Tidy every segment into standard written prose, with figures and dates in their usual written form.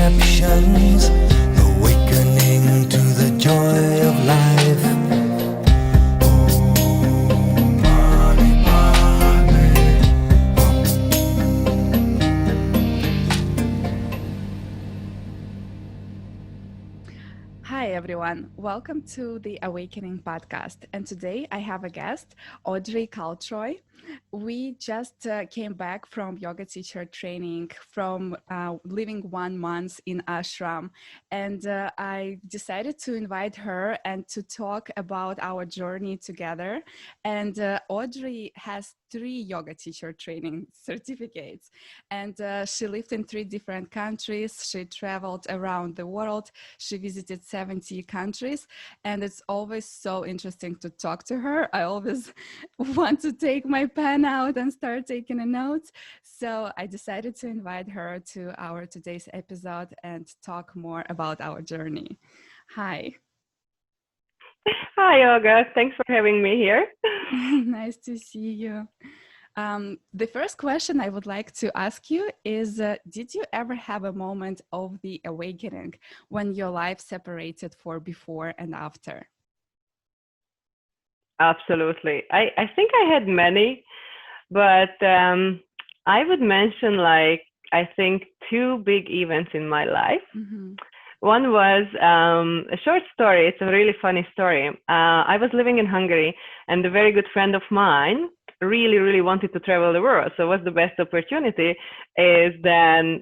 perceptions, awakening to the joy of life. Hi, everyone. Welcome to the Awakening podcast. And today I have a guest, Audrey Kaltroy. We just came back from yoga teacher training from living 1 month in ashram. And I decided to invite her and to talk about our journey together. And Audrey has 3 yoga teacher training certificates. And she lived in 3 different countries. She traveled around the world. She visited 70 countries, and it's always so interesting to talk to her. I always want to take my pen out and start taking a note. So I decided to invite her to our today's episode and talk more about our journey. Hi. Hi, Olga. Thanks for having me here. Nice to see you. The first question I would like to ask you is, did you ever have a moment of the awakening when your life separated for before and after? Absolutely. I think I had many, but I would mention I think 2 big events in my life. Mm-hmm. One was a short story. It's a really funny story. I was living in Hungary, and a very good friend of mine really wanted to travel the world. So what's the best opportunity is then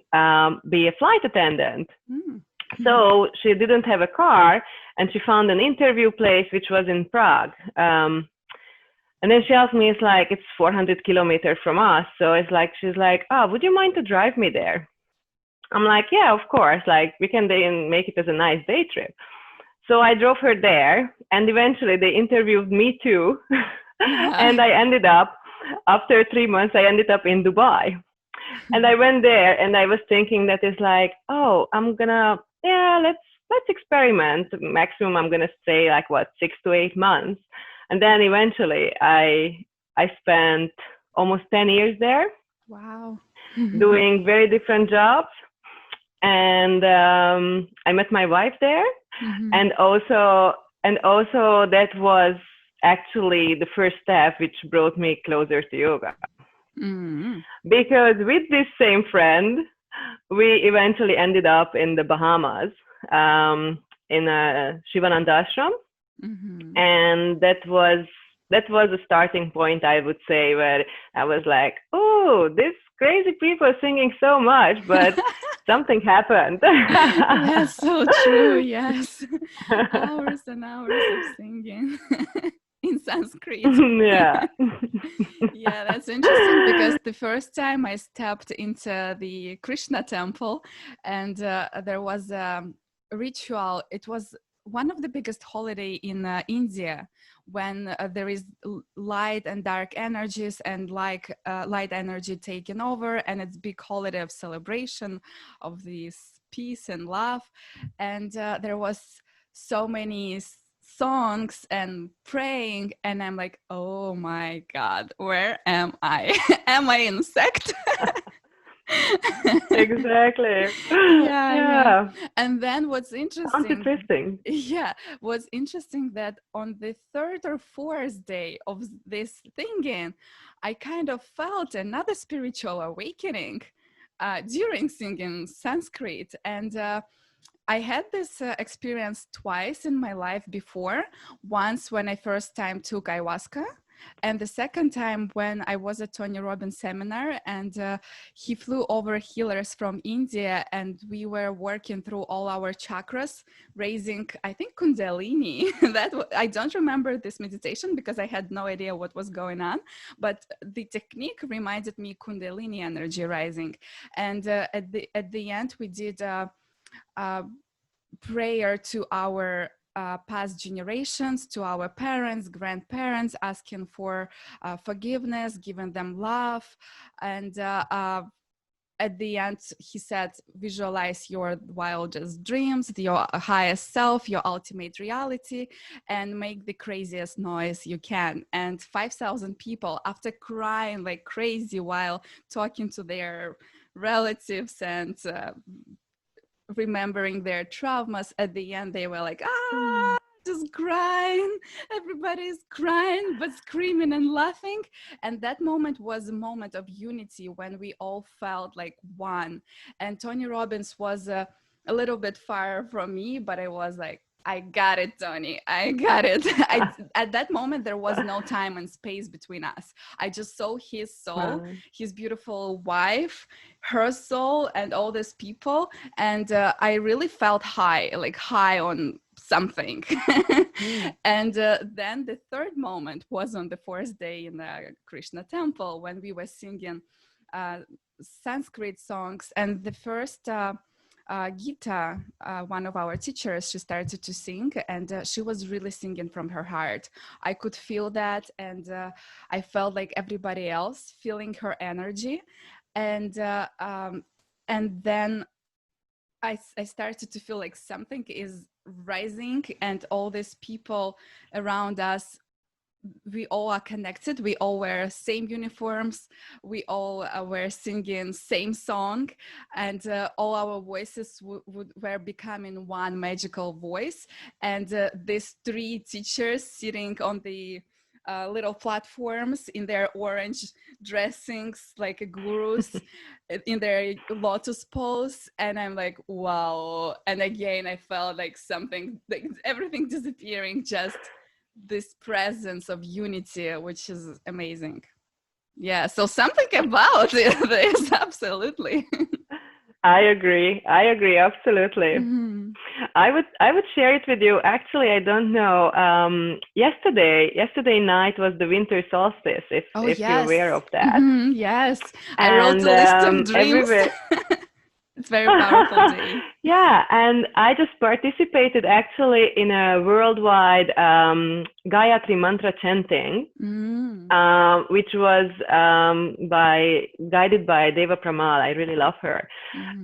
be a flight attendant. Mm-hmm. So she didn't have a car, and she found an interview place which was in Prague. And then she asked me, it's 400 kilometers from us. So she's like, oh, would you mind to drive me there? I'm like, yeah, of course. We can then make it as a nice day trip. So I drove her there, and eventually they interviewed me too. And I ended up, after 3 months, I ended up in Dubai. And I went there, and I was thinking that oh, I'm gonna, let's experiment. Maximum, I'm gonna stay 6 to 8 months. And then eventually I spent almost 10 years there. Wow. Doing very different jobs. And I met my wife there. Mm-hmm. And also that was actually the first step which brought me closer to yoga. Mm-hmm. Because with this same friend, we eventually ended up in the Bahamas, in a Shivannanda Ashram. Mm-hmm. And that was a starting point, I would say, where I was like, oh, these crazy people singing so much, but something happened. That's so true, yes. Hours and hours of singing in Sanskrit. Yeah. Yeah, that's interesting, because the first time I stepped into the Krishna temple, and there was a ritual. It was one of the biggest holiday in India, when there is light and dark energies, and light energy taking over, and it's big holiday of celebration of this peace and love. And there was so many songs and praying, and I'm like, oh my God, where am I? Am I in sect? Exactly. Yeah. And then what's interesting, what's interesting that on the 3rd or 4th day of this thinking, I kind of felt another spiritual awakening during singing Sanskrit. And I had this experience twice in my life before. Once when I first time took ayahuasca, and the second time when I was at Tony Robbins seminar, and he flew over healers from India, and we were working through all our chakras, raising, I think, Kundalini. I don't remember this meditation because I had no idea what was going on, but the technique reminded me Kundalini energy rising. And at the end, we did prayer to our past generations, to our parents, grandparents, asking for forgiveness, giving them love. And at the end, he said, visualize your wildest dreams, your highest self, your ultimate reality, and make the craziest noise you can. And 5,000 people, after crying like crazy while talking to their relatives and remembering their traumas. At the end, they were like, ah, just crying. Everybody's crying, but screaming and laughing. And that moment was a moment of unity when we all felt like one. And Tony Robbins was a little bit far from me, but I was like, I got it, Tony. I got it. At that moment, there was no time and space between us. I just saw his soul, his beautiful wife, her soul, and all these people. And I really felt high, like high on something. And then the third moment was on the fourth day in the Krishna temple when we were singing Sanskrit songs. And the first Gita, one of our teachers, she started to sing, and she was really singing from her heart. I could feel that, and I felt like everybody else feeling her energy. And then I started to feel like something is rising, and all these people around us, we all are connected. We all wear same uniforms. We all were singing same song, and all our voices were becoming one magical voice. And these three teachers sitting on the little platforms in their orange dressings, like gurus, in their lotus pose. And I'm like, wow. And again, I felt like something, like everything disappearing, just this presence of unity, which is amazing. Yeah, so something about this, absolutely. I agree, absolutely. I would share it with you. Actually, I don't know. Yesterday night was the winter solstice, if you're aware of that. Yes, I wrote a list of dreams. It's a very powerful day. Yeah, and I just participated actually in a worldwide gayatri mantra chanting, which was guided by Deva Pramal. I really love her.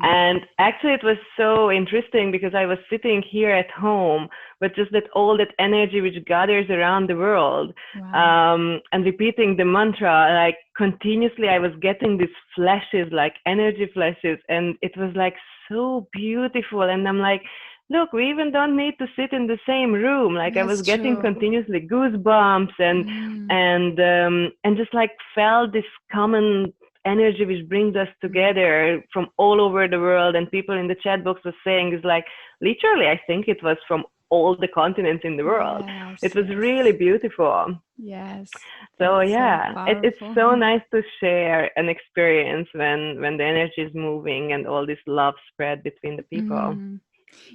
And actually it was so interesting because I was sitting here at home, but just that all that energy which gathers around the world, and repeating the mantra, like continuously, I was getting these flashes, like energy flashes, and it was like so beautiful. And I'm like, look, we even don't need to sit in the same room. Like I was getting continuously goosebumps and just like felt this common energy which brings us together from all over the world. And people in the chat box was saying, is like, literally, I think it was from all the continents in the world. It was really beautiful. Yes. So yeah, it's so nice to share an experience when the energy is moving and all this love spread between the people.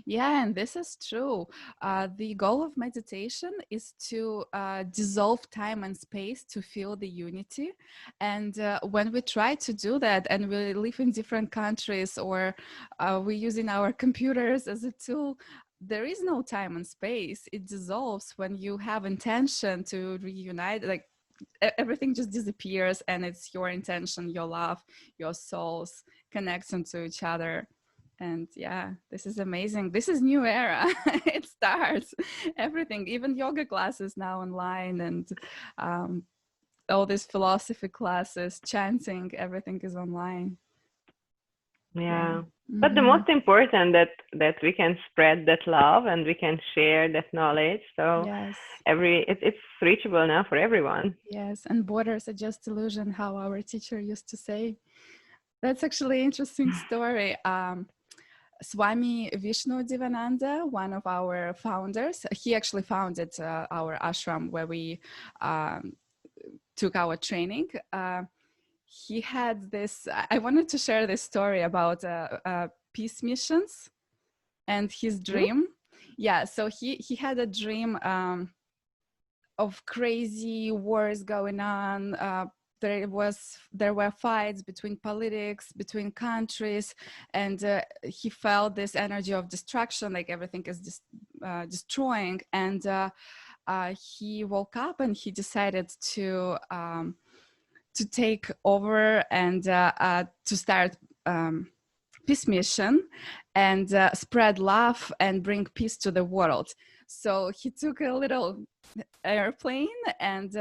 Yeah, and this is true. The goal of meditation is to dissolve time and space to feel the unity. And when we try to do that, and we live in different countries, or we're using our computers as a tool, there is no time and space. It dissolves when you have intention to reunite. Like everything just disappears, and it's your intention, your love, your souls connecting to each other. And yeah, this is amazing. This is new era. It starts everything, even yoga classes now online, and all these philosophy classes, chanting, everything is online. Yeah. But the most important that we can spread that love and we can share that knowledge. So it's reachable now for everyone. Yes, and borders are just illusion, how our teacher used to say. That's actually an interesting story. Swami Sivananda, one of our founders, he actually founded our ashram where we took our training. He had this, I wanted to share this story about peace missions and his dream. Yeah, so he had a dream of crazy wars going on. There were fights between politics, between countries, and he felt this energy of destruction, like everything is destroying. And he woke up and he decided to take over and to start peace mission and spread love and bring peace to the world. So he took a little airplane and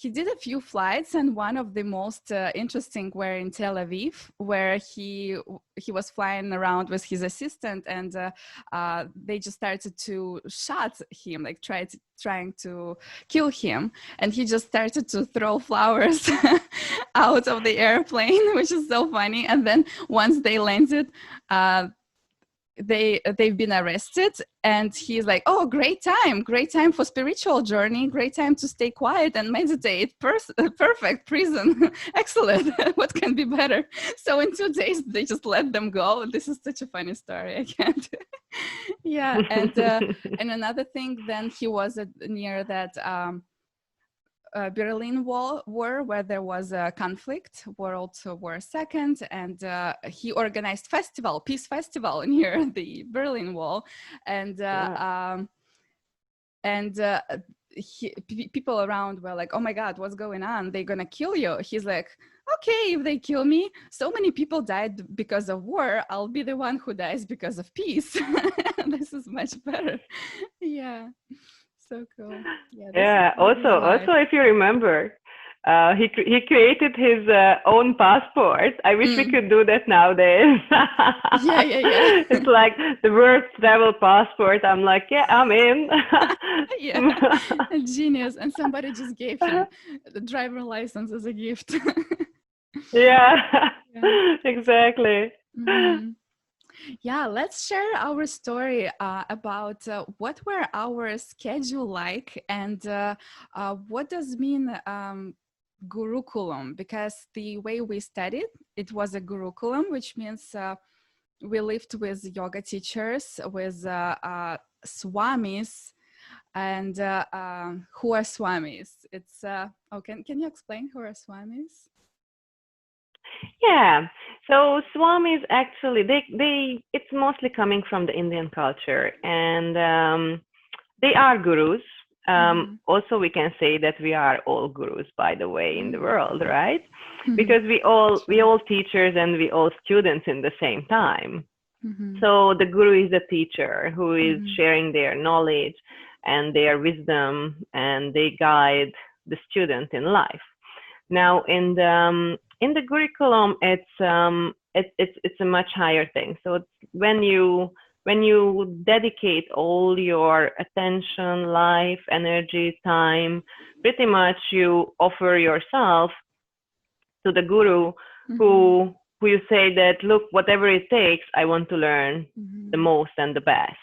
he did a few flights, and one of the most interesting were in Tel Aviv, where he was flying around with his assistant, and they just started to shoot him, like trying to kill him, and he just started to throw flowers out of the airplane, which is so funny. And then once they landed, they've been arrested, and he's like, oh, great time for spiritual journey, great time to stay quiet and meditate, perfect prison. Excellent. What can be better? So in 2 days they just let them go. This is such a funny story. I can't. Yeah. And another thing, then he was near that Berlin Wall war, where there was a conflict, World War II, and he organized peace festival near the Berlin Wall, and people around were like, oh my God, what's going on? They're gonna kill you. He's like, okay, if they kill me, so many people died because of war, I'll be the one who dies because of peace. This is much better. Yeah. So cool. Yeah. Also, if you remember, he created his own passport. I wish we could do that nowadays. Yeah. It's like the world travel passport. I'm like, yeah, I'm in. Yeah, a genius. And somebody just gave him the driver license as a gift. Yeah. Exactly. Mm-hmm. Yeah, let's share our story about what were our schedule like, and what does mean Gurukulam, because the way we studied, it was a Gurukulam, which means we lived with yoga teachers, with Swamis, and who are Swamis? It's can you explain who are Swamis? Yeah. So Swamis actually it's mostly coming from the Indian culture, and they are gurus. Also, we can say that we are all gurus, by the way, in the world, right? Because we all teachers and we all students in the same time. So the guru is the teacher who is sharing their knowledge and their wisdom, and they guide the student in life. Now, in the Gurukulam, it's a much higher thing. So it's when you dedicate all your attention, life, energy, time, pretty much you offer yourself to the guru, who you say that, look, whatever it takes, I want to learn the most and the best.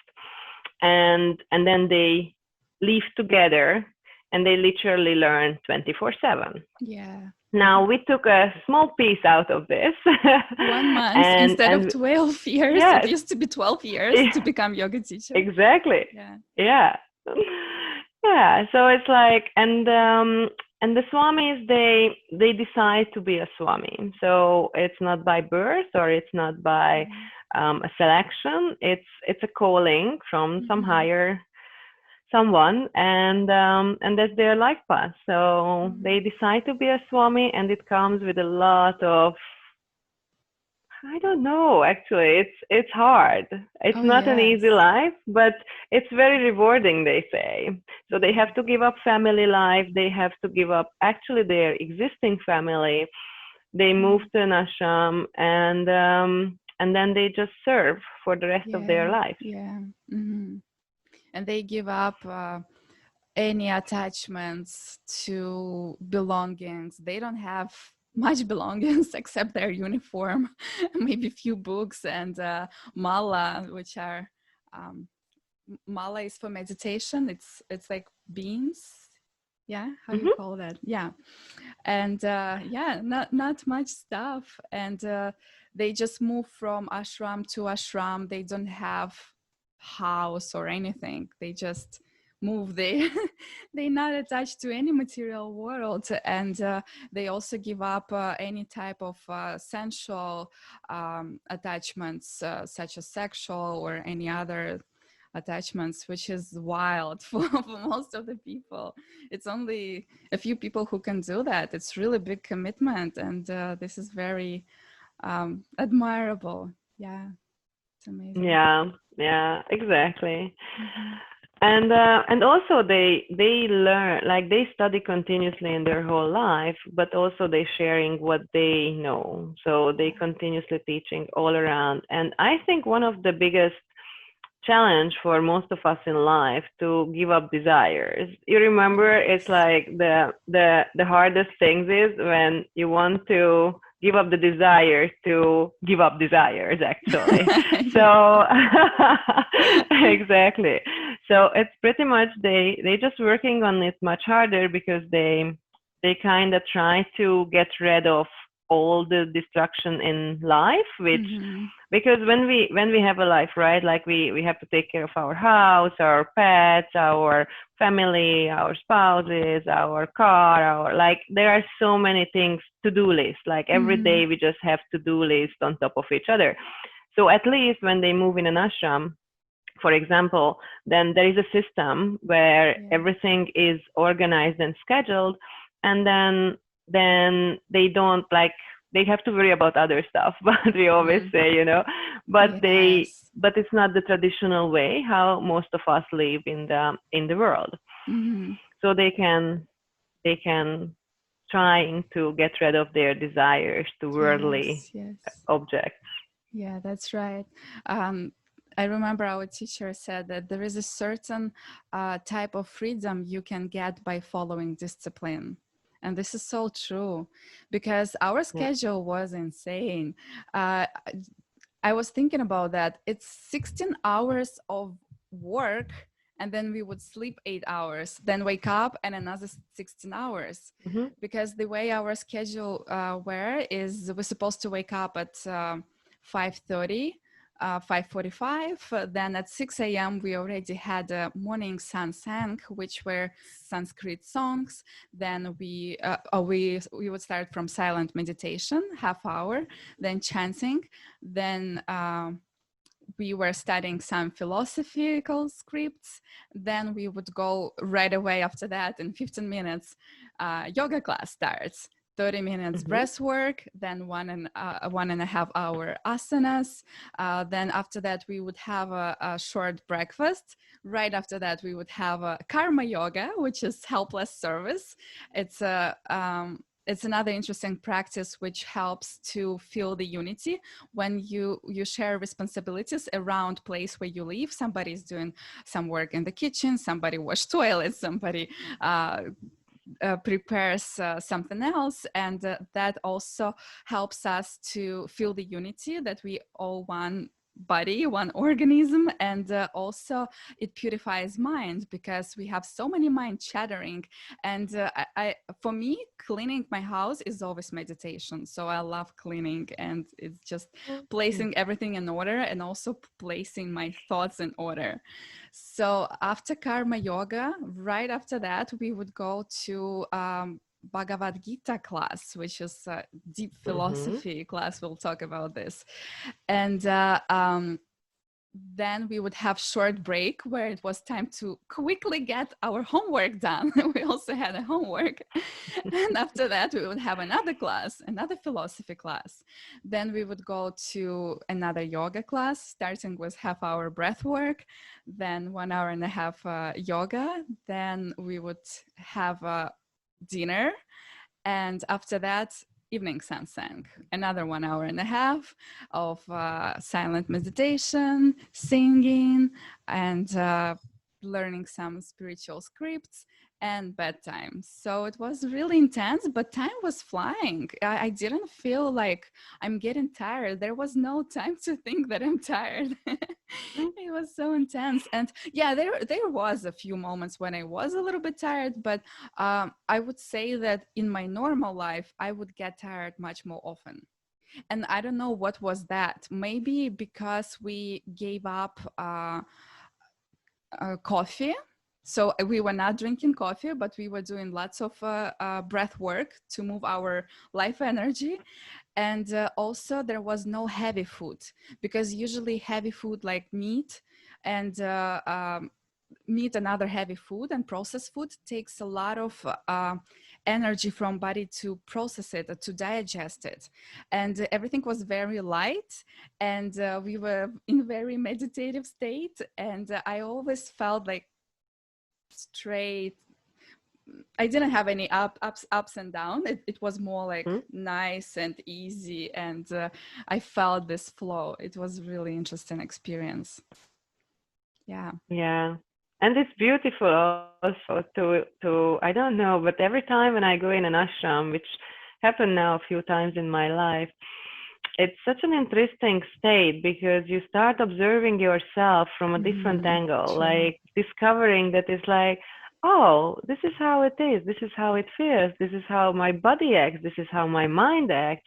And then they live together, and they literally learn 24/7. Yeah. Now, we took a small piece out of this. 1 month instead of 12 years. Yes. It used to be 12 years to become yoga teacher. Exactly. Yeah. So it's like, and the Swamis, they decide to be a Swami. So it's not by birth, or it's not by a selection. It's a calling from some higher someone, and that's their life path. So they decide to be a Swami, and it comes with a lot of, I don't know, actually, it's hard. It's not an easy life, but it's very rewarding, they say. So they have to give up family life. They have to give up actually their existing family. They move to an ashram, and then they just serve for the rest of their life. Yeah. And they give up any attachments to belongings. They don't have much belongings except their uniform, maybe a few books, and mala, which are mala is for meditation. It's like beans. Yeah, how do you call that? Yeah, and not much stuff, and they just move from ashram to ashram. They don't have house or anything. They just move. They're not attached to any material world, and they also give up any type of sensual attachments, such as sexual or any other attachments, which is wild for most of the people. It's only a few people who can do that. It's really big commitment, and this is very admirable. Yeah, it's amazing. Yeah, exactly. And also they learn, like they study continuously in their whole life, but also they sharing what they know, so they continuously teaching all around. And I think one of the biggest challenge for most of us in life to give up desires. You remember, it's like the hardest things is when you want to give up the desire to give up desires, actually. So exactly. So it's pretty much they just working on it much harder because they kind of try to get rid of all the destruction in life, which because when we have a life, right, like we have to take care of our house, our pets, our family, our spouses, our car, our, like there are so many things, to-do list, like every day we just have to-do list on top of each other. So at least when they move in an ashram, for example, then there is a system where everything is organized and scheduled, and then they don't, like they have to worry about other stuff, but we always say, you know, but but it's not the traditional way how most of us live in the world. So they can trying to get rid of their desires to worldly objects. Yeah, that's right. I remember our teacher said that there is a certain type of freedom you can get by following discipline. And this is so true, because our schedule was insane. I was thinking about that. It's 16 hours of work, and then we would sleep 8 hours, then wake up and another 16 hours. Because the way our schedule were is we're supposed to wake up at 5:30, 5:45. Then at 6 a.m. we already had a morning satsang, which were Sanskrit songs. Then we would start from silent meditation, half hour, then chanting, then we were studying some philosophical scripts. Then we would go right away after that in 15 minutes, yoga class starts. 30 minutes breath work, then 1.5 hour asanas. Then after that, we would have a short breakfast. Right after that, we would have a karma yoga, which is helpless service. It's another interesting practice which helps to feel the unity when you share responsibilities around place where you live. Somebody's doing some work in the kitchen, somebody wash toilets, somebody prepares something else, and that also helps us to feel the unity that we all one body, one organism. And also it purifies mind, because we have so many mind chattering. And for me, cleaning my house is always meditation. So I love cleaning, and it's just placing everything in order, and also placing my thoughts in order. So after karma yoga, right after that, we would go to Bhagavad Gita class, which is a deep philosophy class. We'll talk about this. And then we would have short break where it was time to quickly get our homework done. We also had a homework. And after that, we would have another class, another philosophy class. Then we would go to another yoga class, starting with half hour breath work, then 1.5 hours yoga. Then we would have a dinner. And after that, evening satsang, another 1.5 hours of silent meditation, singing, and learning some spiritual scripts, and bedtime. So it was really intense, but time was flying. I didn't feel like I'm getting tired. There was no time to think that I'm tired. It was so intense. And yeah, there was a few moments when I was a little bit tired, but I would say that in my normal life, I would get tired much more often. And I don't know what was that. Maybe because we gave up coffee. So we were not drinking coffee, but we were doing lots of breath work to move our life energy. And also there was no heavy food, because usually heavy food like meat and meat and other heavy food and processed food takes a lot of energy from body to process it, to digest it. And everything was very light, and we were in very meditative state. And I always felt like straight. I didn't have any ups and downs. It was more like nice and easy, and I felt this flow. It was really interesting experience. Yeah. Yeah. And it's beautiful also to I don't know, but every time when I go in an ashram, which happened now a few times in my life, it's such an interesting state because you start observing yourself from a different angle, True. like discovering that it's like, oh, this is how it is, this is how it feels, this is how my body acts, this is how my mind acts.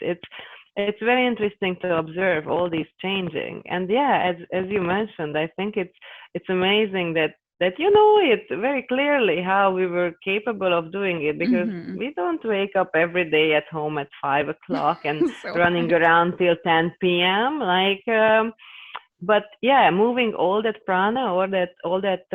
It's very interesting to observe all these changing. And yeah, as you mentioned, I think it's amazing that you know it very clearly how we were capable of doing it, because we don't wake up every day at home at 5 o'clock and So running around till 10 p.m. But yeah, moving all that prana or all that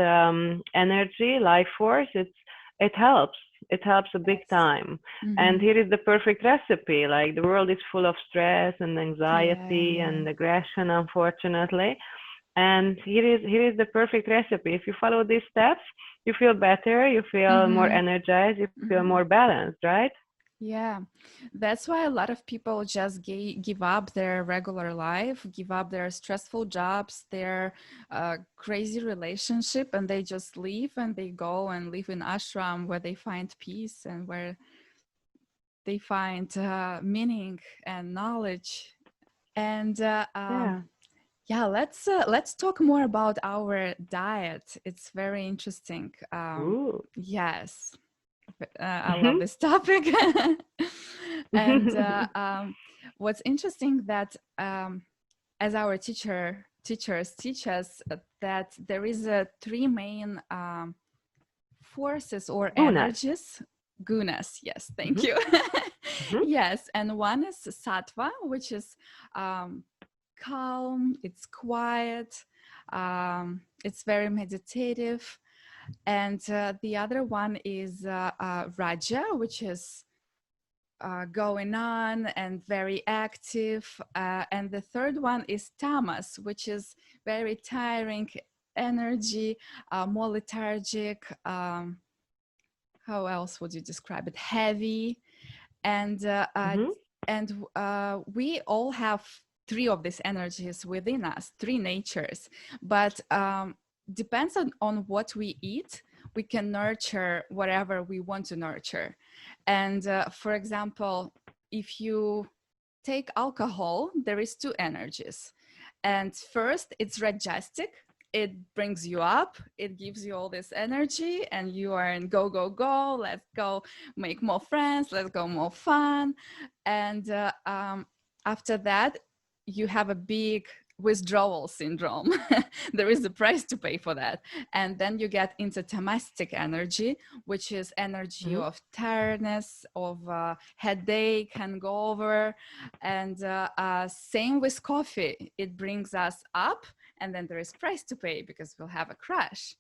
energy, life force, it helps. It helps a big time. And here is the perfect recipe. Like, the world is full of stress and anxiety and aggression, unfortunately. And here is the perfect recipe. If you follow these steps, you feel better, you feel more energized, you feel more balanced, right? Yeah, that's why a lot of people just give up their regular life, give up their stressful jobs, their crazy relationship, and they just leave and they go and live in ashram where they find peace and where they find meaning and knowledge. And yeah, let's talk more about our diet. It's very interesting. Ooh. Yes. I love this topic. And what's interesting that as our teachers teach us that there is three main forces or Gunas. energies. Gunas, yes, thank you. Yes, and one is Sattva, which is calm, it's quiet, it's very meditative. And the other one is Raja, which is going on and very active. And the third one is Tamas, which is very tiring energy, more lethargic. How else would you describe it? Heavy. And we all have three of these energies within us, three natures. But depends on what we eat, we can nurture whatever we want to nurture. And for example, if you take alcohol, there is two energies. And first, it's rajasic. It brings you up, it gives you all this energy, and you are in go, go, go, let's go make more friends, let's go more fun. And after that, you have a big withdrawal syndrome. There is a price to pay for that. And then you get into tamastic energy, which is energy of tiredness, of headache, hangover. And same with coffee. It brings us up, and then there is price to pay because we'll have a crash.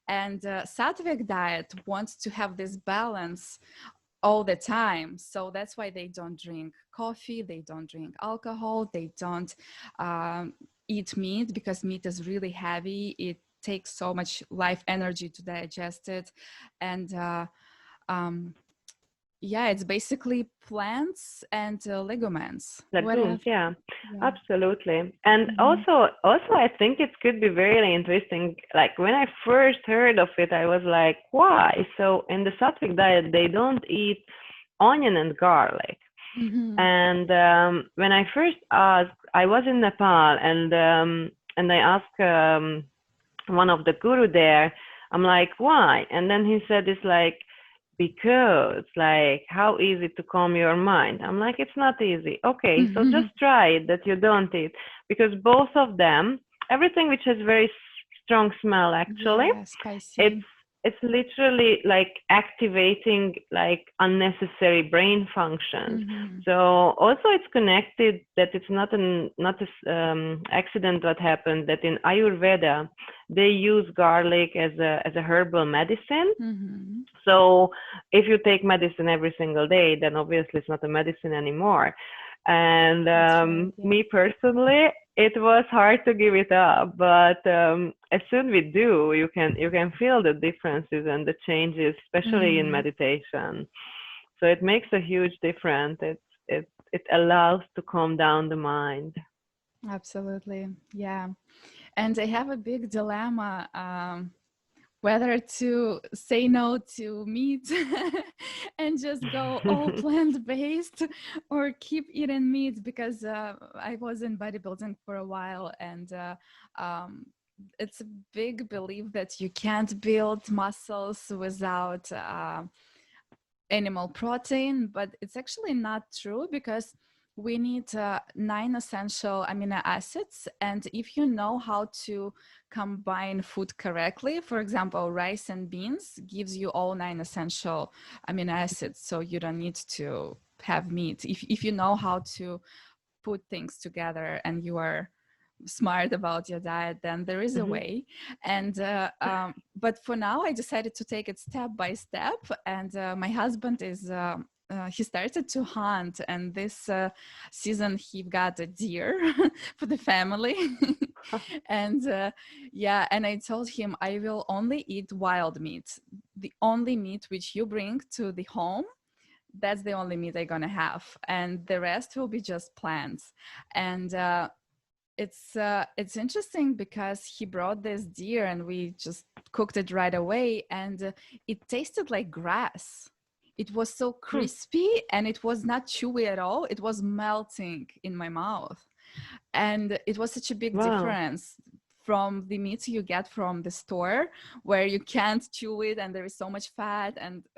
And Sattvic diet wants to have this balance all the time. So that's why they don't drink coffee, they don't drink alcohol, they don't eat meat, because meat is really heavy. It takes so much life energy to digest it. And yeah, it's basically plants and legumes. Legumes, yeah, absolutely. And also, I think it could be very interesting. Like, when I first heard of it, I was like, why? So in the Sattvic diet, they don't eat onion and garlic. And when I first asked, I was in Nepal, and I asked one of the guru there, I'm like, why? And then he said, it's like, because, like, how easy to calm your mind? I'm like, it's not easy. Okay, so just try it that you don't eat, because both of them, everything which has very strong smell, actually, spicy. It's literally like activating like unnecessary brain functions. So also it's connected that it's not an accident what happened, that in Ayurveda they use garlic as a herbal medicine. So if you take medicine every single day, then obviously it's not a medicine anymore. And me personally, it was hard to give it up, but as soon we do, you can feel the differences and the changes, especially in Mm-hmm. meditation. So it makes a huge difference. It allows to calm down the mind. Absolutely. Yeah. And I have a big dilemma, whether to say no to meat and just go all plant-based, or keep eating meat, because I was in bodybuilding for a while, and um, it's a big belief that you can't build muscles without animal protein, but it's actually not true, because we need 9 essential amino acids. And if you know how to combine food correctly, for example, rice and beans gives you all 9 essential amino acids. So you don't need to have meat. If you know how to put things together and you are smart about your diet, then there is a Mhm. way. And but for now I decided to take it step by step. And my husband is he started to hunt, and this season he got a deer for the family. And yeah, and I told him I will only eat wild meat, the only meat which you bring to the home. That's the only meat I'm gonna have, and the rest will be just plants. And it's interesting, because he brought this deer and we just cooked it right away, and it tasted like grass. It was so Hmm. crispy, and it was not chewy at all. It was melting in my mouth, and it was such a big Wow. difference from the meat you get from the store, where you can't chew it and there is so much fat, and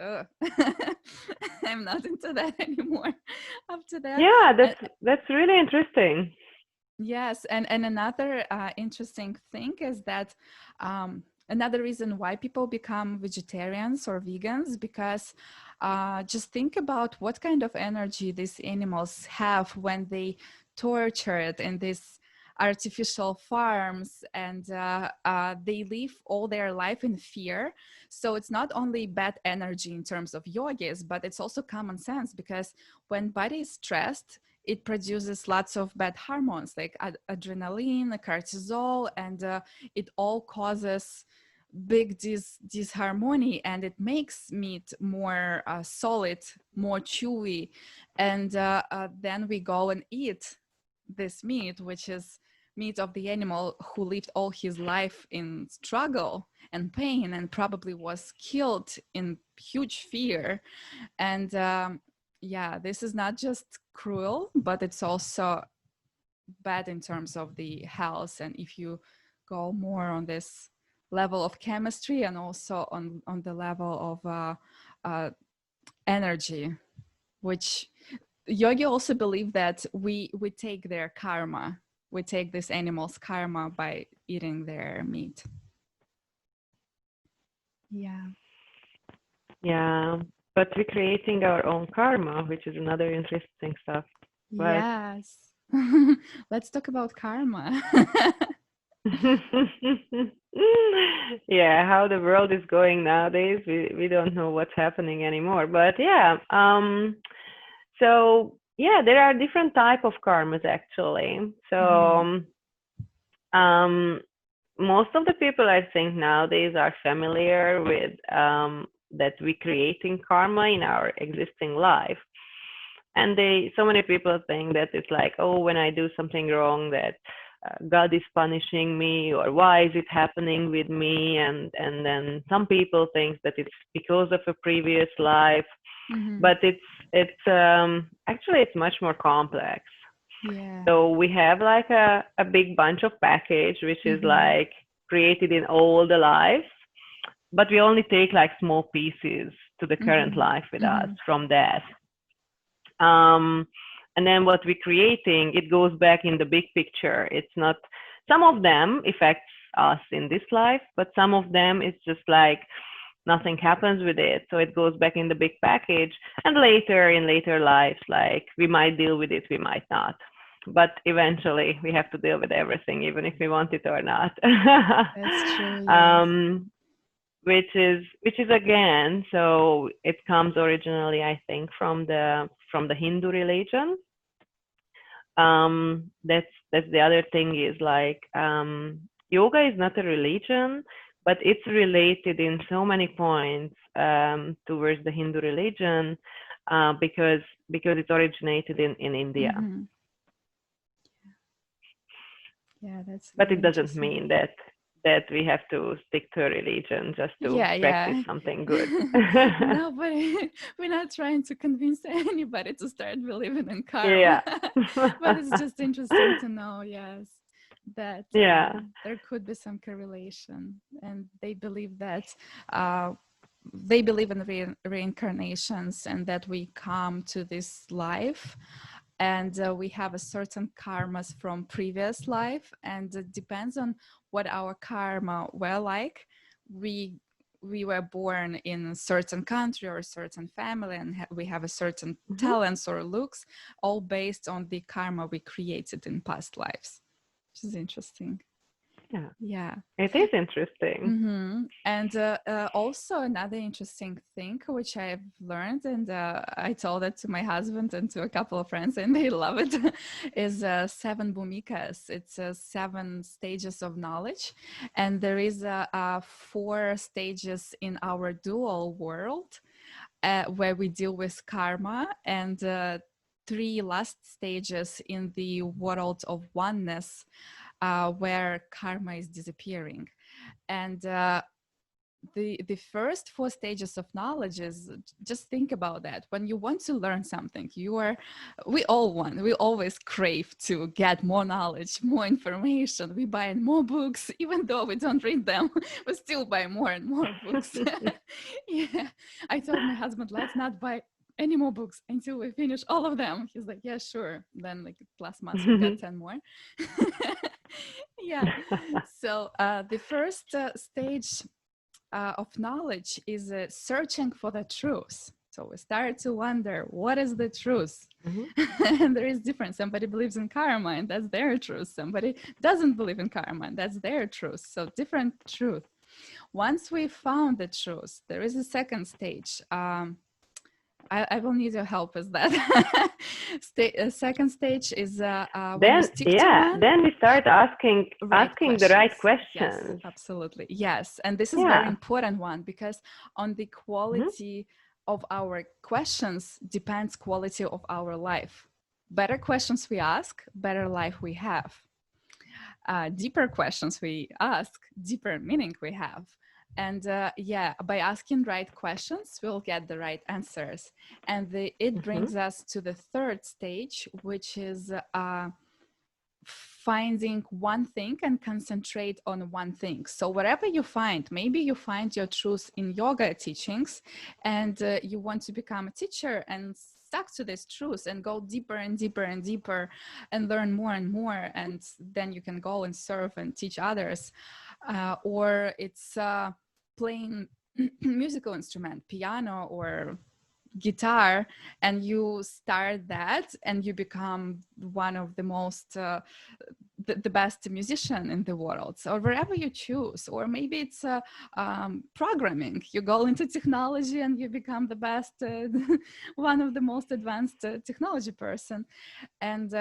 I'm not into that anymore after that. Yeah, And that's really interesting. yes, and another interesting thing is that another reason why people become vegetarians or vegans, because just think about what kind of energy these animals have when they torture it in these artificial farms, and they live all their life in fear. So it's not only bad energy in terms of yogis, but it's also common sense, because when body is stressed, it produces lots of bad hormones like adrenaline, cortisol, and it all causes big disharmony, and it makes meat more solid, more chewy. And then we go and eat this meat, which is meat of the animal who lived all his life in struggle and pain, and probably was killed in huge fear. And yeah, this is not just cruel, but it's also bad in terms of the health. And if you go more on this level of chemistry, and also on the level of energy, which yogi also believe that we take their karma, we take this animal's karma by eating their meat. Yeah. Yeah, but we're creating our own karma, which is another interesting stuff. But Yes. Let's talk about karma. yeah, how the world is going nowadays, we don't know what's happening anymore. But yeah, so yeah, there are different type of karmas actually. Hmm. So um, most of the people I think nowadays are familiar with that we creating karma in our existing life. And so many people think that it's like, oh, when I do something wrong, that God is punishing me, or why is it happening with me? And then some people think that it's because of a previous life, Hmm. but it's actually it's much more complex. Yeah. So we have like a big bunch of package which is Hmm. like created in all the lives, but we only take like small pieces to the current Hmm. life with us Hmm. from that. um, and then what we're creating, it goes back in the big picture. It's not, some of them affects us in this life, but some of them it's just like nothing happens with it, so it goes back in the big package. And later, in later lives, like we might deal with it, we might not, but eventually we have to deal with everything, even if we want it or not. That's true. Yes. um, which is again, so it comes originally, I think, from the Hindu religion. That's that's the other thing is like yoga is not a religion, but it's related in so many points towards the Hindu religion because it originated in India. Mm-hmm. Yeah, that's But very it doesn't interesting. mean that we have to stick to a religion just to Yeah, practice yeah. something good. No, but we're not trying to convince anybody to start believing in Yeah. karma. But it's just interesting to know, yes, that Yeah. there could be some correlation, and they believe that they believe in reincarnations, and that we come to this life, and we have a certain karmas from previous life, and it depends on what our karma were like. We were born in a certain country or a certain family, and we have a certain talents or looks, all based on the karma we created in past lives, which is interesting. Yeah. Yeah. It is interesting. Mm-hmm. And also another interesting thing which I've learned, and I told it to my husband and to a couple of friends, and they love it, is 7 bhumikas. It's 7 stages of knowledge, and there is 4 stages in our dual world where we deal with karma, and 3 last stages in the world of oneness, where karma is disappearing. And the first 4 stages of knowledge is, just think about that. When you want to learn something, we always crave to get more knowledge, more information. We buy more books, even though we don't read them. We still buy more and more books. Yeah, I told my husband, let's not buy any more books until we finish all of them. He's like, yeah, sure. Then like last month we got 10 more. Yeah. So the first stage of knowledge is searching for the truth. So we start to wonder, what is the truth? And there is difference. Somebody believes in karma, and that's their truth. Somebody doesn't believe in karma, and that's their truth. So different truth. Once we found the truth, there is a second stage. I will need your help with that. Second stage is when you stick to one. Then we start asking the right questions. Yes, absolutely. Yes, and this is very important one, because on the quality of our questions depends quality of our life. Better questions we ask, better life we have. Deeper questions we ask, deeper meaning we have. And by asking right questions, we'll get the right answers. And it brings us to the third stage, which is finding one thing and concentrate on one thing. So whatever you find, maybe you find your truth in yoga teachings, and you want to become a teacher and stuck to this truth and go deeper and deeper and deeper and learn more and more, and then you can go and serve and teach others. Or it's playing musical instrument, piano or guitar, and you start that and you become one of the most the best musician in the world. So wherever you choose, or maybe it's programming, you go into technology and you become the best one of the most advanced technology person. And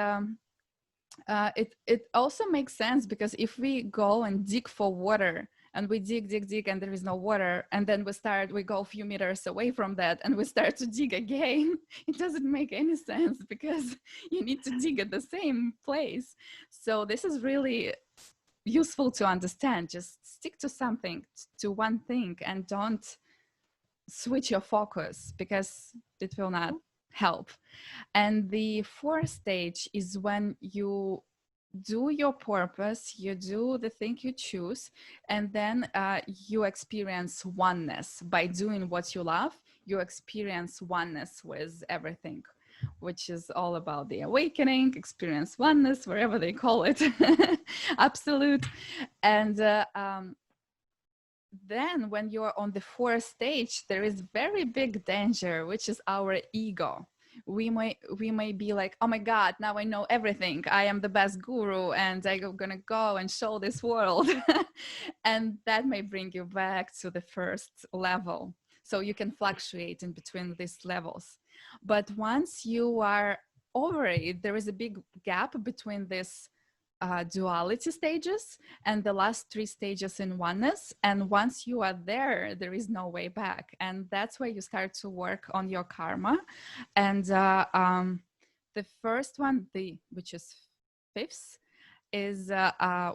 it also makes sense, because if we go and dig for water, and we dig, and there is no water, and then we go a few meters away from that, and we start to dig again, it doesn't make any sense, because you need to dig at the same place. So this is really useful to understand. Just stick to something, to one thing, and don't switch your focus, because it will not help. And the fourth stage is when you do your purpose, you do the thing you choose, and then you experience oneness. By doing what you love, you experience oneness with everything, which is all about the awakening, experience oneness, wherever they call it. Absolute. And then when you're on the fourth stage, there is very big danger, which is our ego. We may be like, oh my God, now I know everything. I am the best guru, and I'm gonna go and show this world. And that may bring you back to the first level. So you can fluctuate in between these levels. But once you are over it, there is a big gap between this duality stages, and the last 3 stages in oneness. And once you are there, there is no way back. And that's where you start to work on your karma. And the first one, which is fifth, is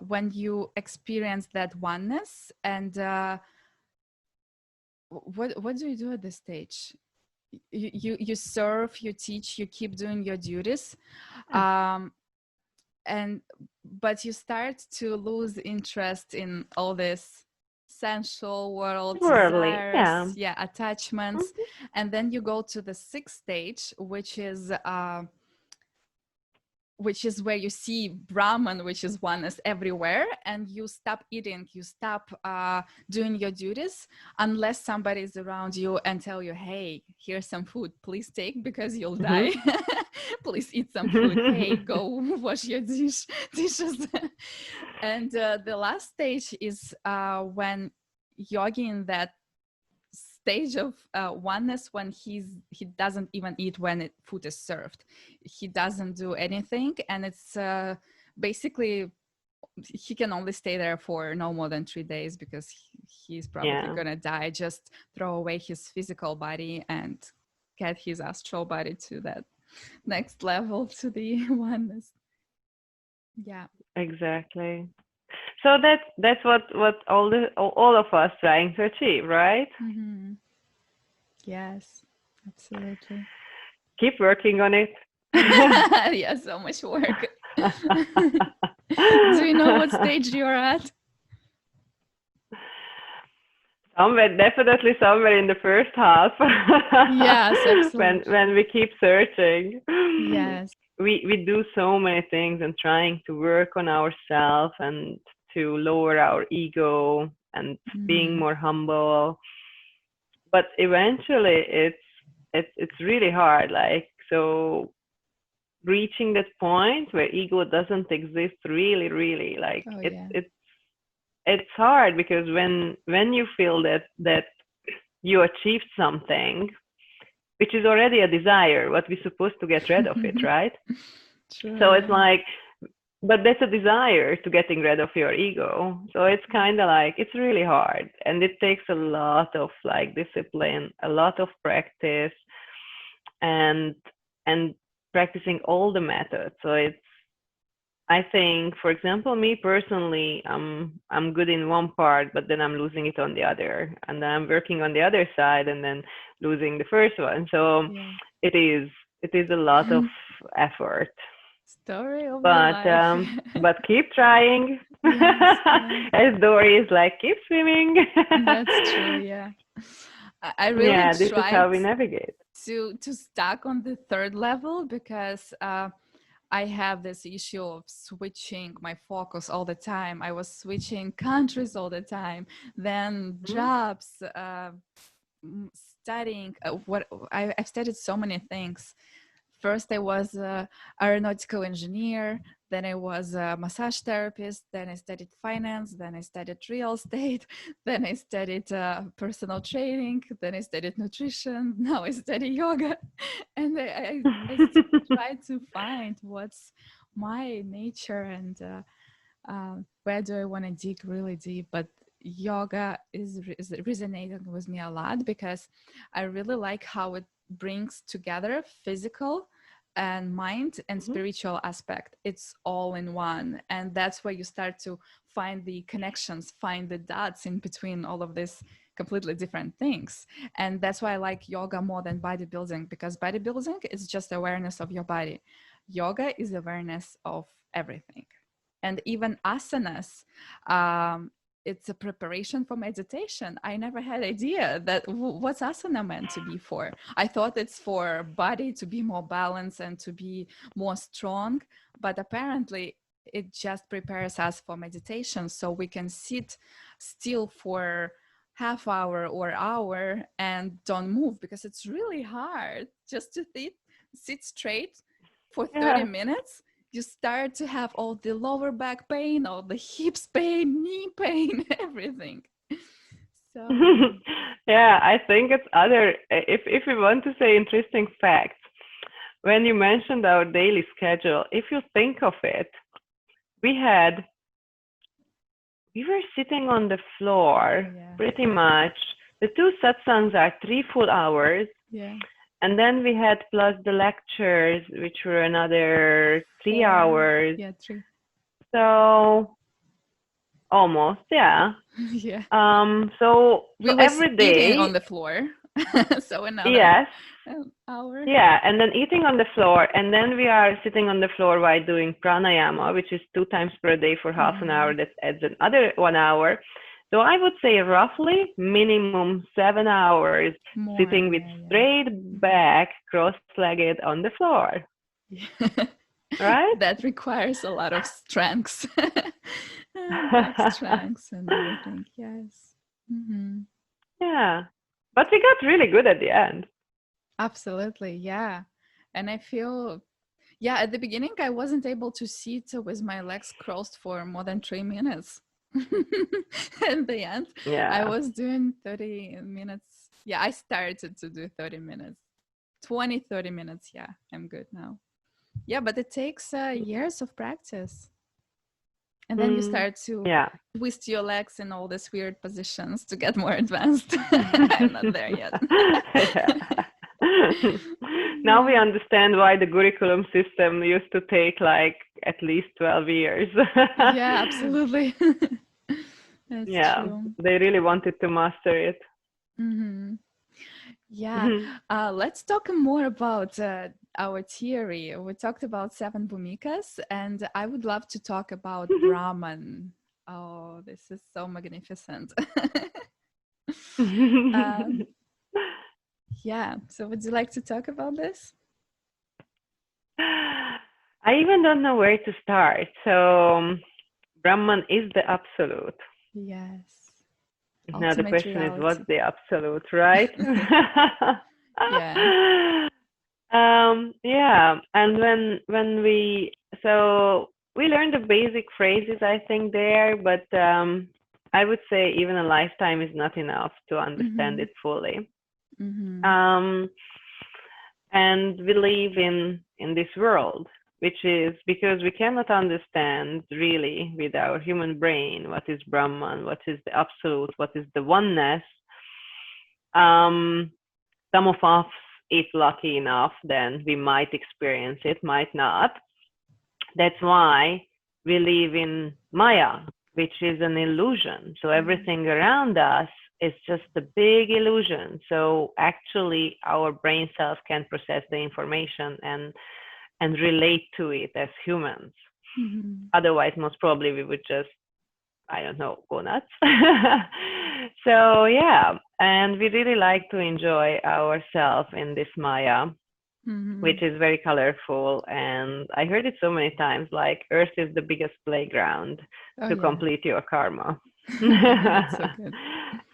when you experience that oneness. And what do you do at this stage? You serve, you teach, you keep doing your duties. But you start to lose interest in all this sensual world, Worldly, desires, attachments. And then you go to the 6th stage, which is where you see Brahman, which is oneness everywhere, and you stop eating, you stop doing your duties, unless somebody is around you and tell you, hey, here's some food, please take, because you'll die. Please eat some food. Hey, go wash your dishes. And the last stage is when Yogi, in that stage of oneness, when he doesn't even eat when food is served. He doesn't do anything, and it's basically he can only stay there for no more than 3 days, because he's probably gonna die. Just throw away his physical body and get his astral body to that next level, to the oneness. Yeah, exactly. So that's what all of us trying to achieve, right? Yes, absolutely. Keep working on it. Yeah, so much work. Do you know what stage you're at? Definitely somewhere in the first half. Yes, absolutely. When we keep searching. Yes. We do so many things and trying to work on ourselves and to lower our ego and being more humble. But eventually it's really hard. Like, so reaching that point where ego doesn't exist really, like it's hard, because when you feel that you achieved something, which is already a desire, what we're supposed to get rid of it, right? True. So it's like, but that's a desire to getting rid of your ego. So it's kind of like, it's really hard, and it takes a lot of like discipline, a lot of practice, and practicing all the methods. So it's, I think, for example, me personally, I'm good in one part, but then I'm losing it on the other, and then I'm working on the other side, and then losing the first one. So it is a lot of effort. Story of life. But keep trying. Yes, As Dory is like, keep swimming. That's true. Yeah, I really this is how we navigate. to stuck on the 3rd level, because I have this issue of switching my focus all the time. I was switching countries all the time, then jobs, studying. I've studied so many things. First, I was an aeronautical engineer. Then I was a massage therapist. Then I studied finance. Then I studied real estate. Then I studied personal training. Then I studied nutrition. Now I study yoga. And I try to find what's my nature and where do I want to dig really deep. But yoga is resonating with me a lot, because I really like how it brings together physical and mind and spiritual aspect. It's all in one, and that's where you start to find the connections, find the dots in between all of these completely different things. And that's why I like yoga more than bodybuilding, because bodybuilding is just awareness of your body. Yoga is awareness of everything. And even asanas, it's a preparation for meditation. I never had idea that what's asana meant to be for. I thought it's for body to be more balanced and to be more strong, but apparently it just prepares us for meditation, so we can sit still for half hour or hour and don't move, because it's really hard just to sit straight for 30 minutes. You start to have all the lower back pain, all the hips pain, knee pain, everything. So I think it's other, if we want to say interesting facts, when you mentioned our daily schedule, if you think of it, we were sitting on the floor pretty much. The two satsangs are 3 full hours. Yeah. And then we had plus the lectures, which were another 3 hours. Yeah, 3. So almost, yeah. Yeah. So every day eating on the floor. So another yes. hour. Yeah, and then eating on the floor, and then we are sitting on the floor while doing pranayama, which is 2 times per day for half an hour. That adds another 1 hour. So I would say roughly minimum 7 hours sitting with straight back, cross-legged on the floor. Yeah. Right? That requires a lot of strength. Back strength and everything. Yes. Yeah. But we got really good at the end. Absolutely. Yeah. And I feel, at the beginning, I wasn't able to sit with my legs crossed for more than 3 minutes. At the end, I was doing 30 minutes. Yeah, I started to do 30 minutes. 30 minutes. Yeah, I'm good now. Yeah, but it takes years of practice. And then you start to twist your legs in all these weird positions to get more advanced. I'm not there yet. Now we understand why the Gurukulam system used to take like at least 12 years. Yeah, absolutely. That's true. They really wanted to master it. Yeah, let's talk more about our theory. We talked about 7 bhumikas, and I would love to talk about Brahman. Oh, this is so magnificent. Yeah, so would you like to talk about this? I even don't know where to start. So Brahman is the absolute. Yes. Now the question is, what's the absolute, right? Yeah. Yeah. And when we learned the basic phrases, I think there, but I would say even a lifetime is not enough to understand it fully. And we live in this world, which is because we cannot understand really with our human brain what is Brahman, what is the absolute, what is the oneness. Some of us, if lucky enough, then we might experience it, might not. That's why we live in Maya, which is an illusion. So everything around us is just a big illusion. So actually our brain cells can process the information and relate to it as humans. Otherwise, most probably we would just, I don't know, go nuts. So yeah, and we really like to enjoy ourselves in this Maya, which is very colorful. And I heard it so many times, like Earth is the biggest playground to complete your karma. So good.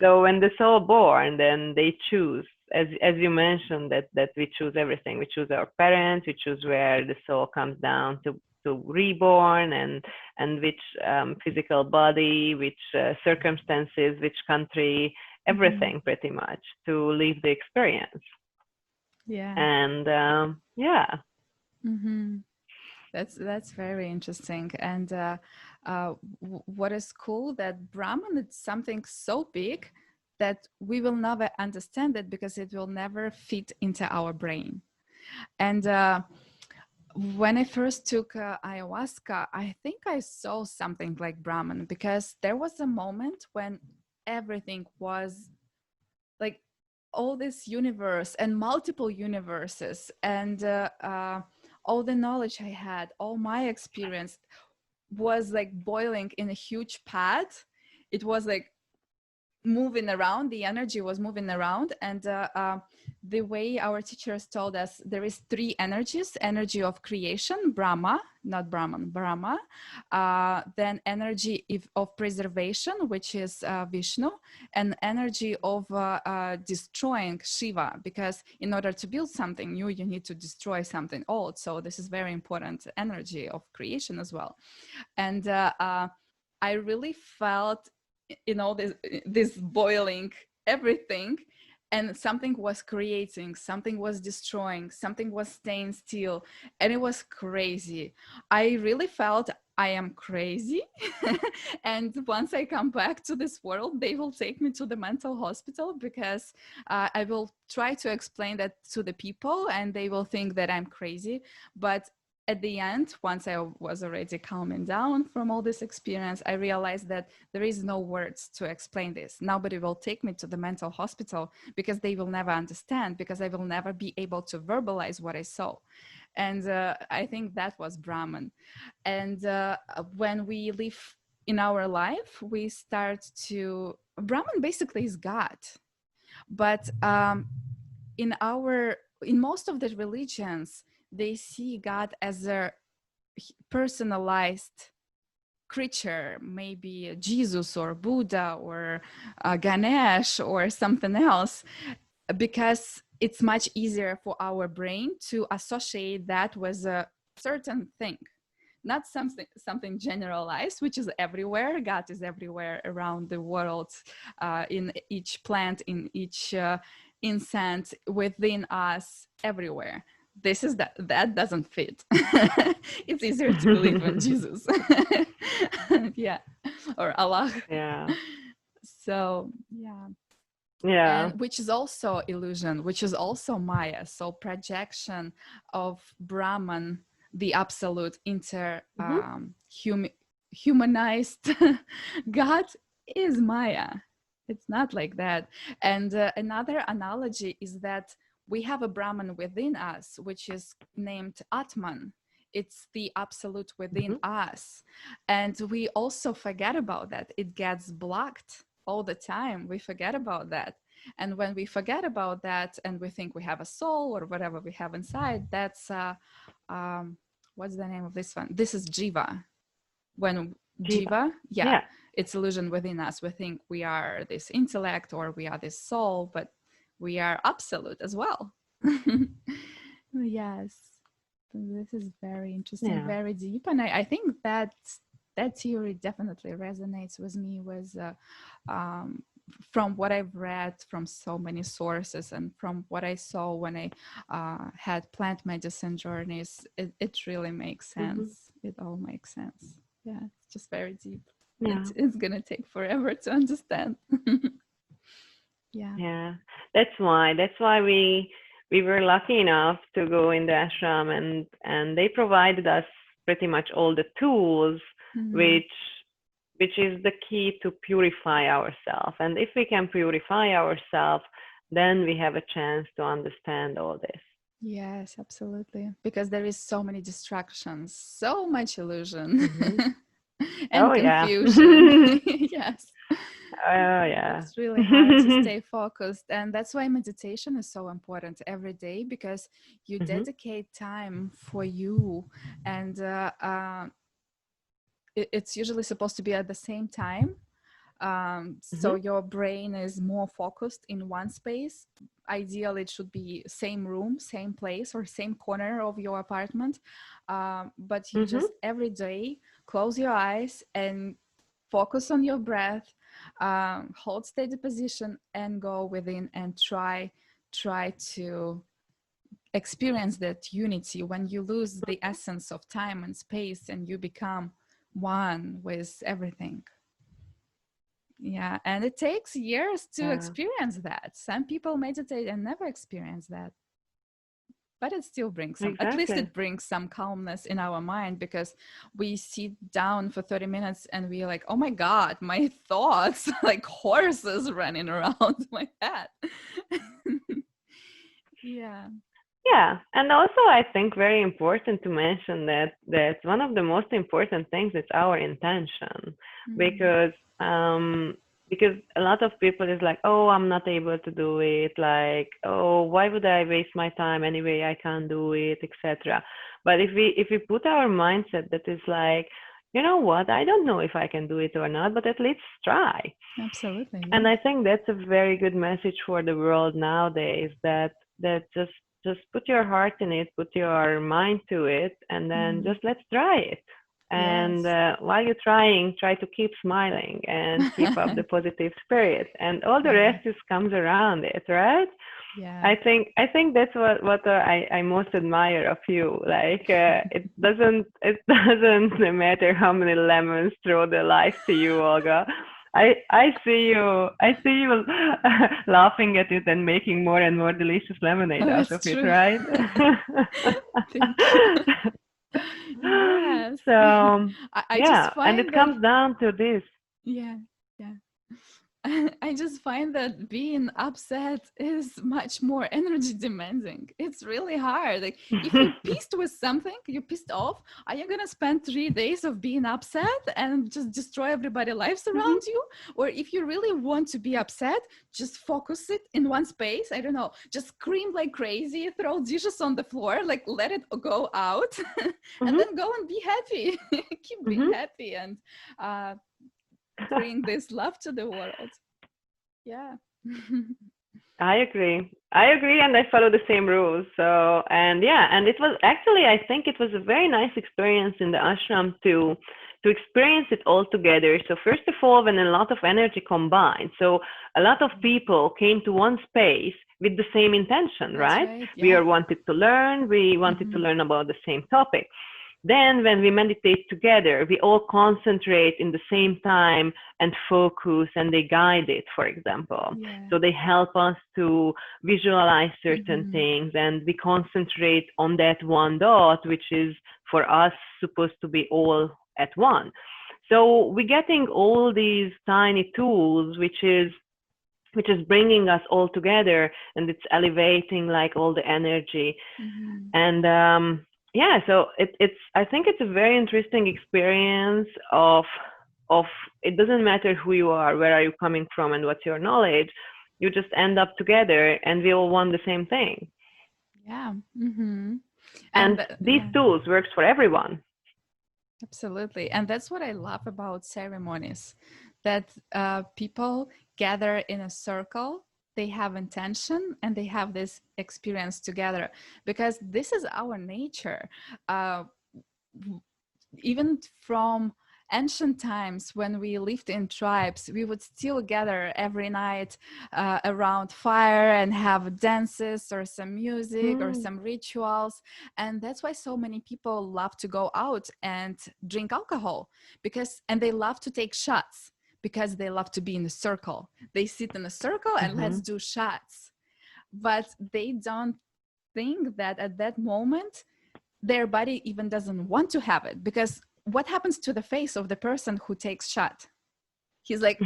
So when the soul born, then they choose, as you mentioned, that we choose everything. We choose our parents, we choose where the soul comes down to reborn, and which physical body, which circumstances, which country, everything pretty much to live the experience. Yeah. And That's very interesting. And what is cool that Brahman is something so big that we will never understand it because it will never fit into our brain. And when I first took ayahuasca, I think I saw something like Brahman, because there was a moment when everything was like all this universe and multiple universes, and all the knowledge I had, all my experience was like boiling in a huge pot. It was like moving around, the energy was moving around. And the way our teachers told us, there is 3 energies: energy of creation, Brahma, not Brahman, Brahma, then energy of preservation, which is Vishnu, and energy of destroying, Shiva, because in order to build something new, you need to destroy something old. So this is very important energy of creation as well. And I really felt, this boiling everything, and something was creating, something was destroying, something was staying still, and it was crazy. I really felt I am crazy. And once I come back to this world, they will take me to the mental hospital because I will try to explain that to the people and they will think that I'm crazy. But at the end, once I was already calming down from all this experience, I realized that there is no words to explain this. Nobody will take me to the mental hospital because they will never understand, because I will never be able to verbalize what I saw. And I think that was Brahman. And when we live in our life, we start to, Brahman basically is God. But in most of the religions, they see God as a personalized creature, maybe Jesus or Buddha or Ganesh or something else, because it's much easier for our brain to associate that with a certain thing, not something generalized, which is everywhere. God is everywhere around the world, in each plant, in each incense, within us, everywhere. This is that doesn't fit. It's easier to believe in Jesus. Yeah, or Allah. Yeah. So yeah. Yeah. And which is also illusion, which is also Maya. So projection of Brahman, the absolute humanized God, is Maya. It's not like that. And another analogy is that we have a Brahman within us, which is named Atman. It's the absolute within us. And we also forget about that. It gets blocked all the time. We forget about that. And when we forget about that and we think we have a soul or whatever we have inside, that's, what's the name of this one? This is Jiva. When Jiva, yeah, it's illusion within us. We think we are this intellect or we are this soul, but we are absolute as well. Yes. This is very interesting, very deep. And I think that theory definitely resonates with me from what I've read from so many sources and from what I saw when I had plant medicine journeys. It really makes sense. It all makes sense. Yeah, it's just very deep. Yeah. It's going to take forever to understand. Yeah, that's why we were lucky enough to go in the ashram, and they provided us pretty much all the tools, which is the key to purify ourselves. And if we can purify ourselves, then we have a chance to understand all this. Yes, absolutely. Because there is so many distractions, so much illusion and confusion. Yes. Oh, yeah. It's really hard to stay focused. And that's why meditation is so important every day, because you dedicate time for you. And it's usually supposed to be at the same time. So your brain is more focused in one space. Ideally, it should be same room, same place, or same corner of your apartment. But you just every day close your eyes and focus on your breath, hold steady position, and go within and try to experience that unity when you lose the essence of time and space and you become one with everything. Yeah, and it takes years to experience that. Some people meditate and never experience that. But it still brings some, at least it brings some calmness in our mind, because we sit down for 30 minutes and we're like, oh my God, my thoughts, like horses running around my head. Yeah. Yeah, and also I think very important to mention that one of the most important things is our intention, because a lot of people is like, oh, I'm not able to do it, like, oh, why would I waste my time anyway, I can't do it, etc. But if we put our mindset that is like, you know what, I don't know if I can do it or not, but at least try. Absolutely. Yeah. And I think that's a very good message for the world nowadays, that just put your heart in it, put your mind to it, and then just let's try it. And while you're trying, try to keep smiling and keep up the positive spirit, and all the rest just comes around it, right? Yeah. I think that's what I most admire of you. Like it doesn't matter how many lemons throw the life to you, Olga. I see you laughing at it and making more and more delicious lemonade Oh, out it's of it, true. right? Thank you. Yes. So I just yeah, and find it that, comes down to this. yeah, yeah. I just find that being upset is much more energy demanding. It's really hard. Like if you're pissed with something, you're pissed off, are you gonna spend 3 days of being upset and just destroy everybody's lives Mhm. around you? Or if you really want to be upset, just focus it in one space. I don't know, just scream like crazy, throw dishes on the floor, like let it go out, and Mhm. then go and be happy. Keep being Mhm. happy and uh, bring this love to the world. Yeah. I agree, and I follow the same rules. So, and yeah, and it was actually, I think it was a very nice experience in the ashram to experience it all together. So, first of all, when a lot of energy combined, so a lot of people came to one space with the same intention, That's right? right. We Yeah. are wanted to learn, we wanted to Hmm. learn about the same topic. Then, when we meditate together, we all concentrate in the same time and focus, and they guide it, for example. Yeah. So, they help us to visualize certain Hmm. things, and we concentrate on that one dot, which is for us supposed to be all at one. So, we're getting all these tiny tools, which is bringing us all together, and it's elevating like all the energy. Hmm. And yeah, so it's I think it's a very interesting experience of it doesn't matter who you are, where are you coming from, and what's your knowledge. You just end up together, and we all want the same thing. Yeah. Hmm. And And these yeah, tools works for everyone. absolutely. And that's what I love about ceremonies, that people gather in a circle, they have intention, and they have this experience together, because this is our nature. Uh, Even from ancient times, when we lived in tribes, we would still gather every night around fire and have dances or some music or Mm. some rituals. And that's why so many people love to go out and drink alcohol, and they love to take shots, because they love to be in a circle. They sit in a circle and let's Mhm. do shots. But they don't think that at that moment their body even doesn't want to have it, because what happens to the face of the person who takes shot? He's like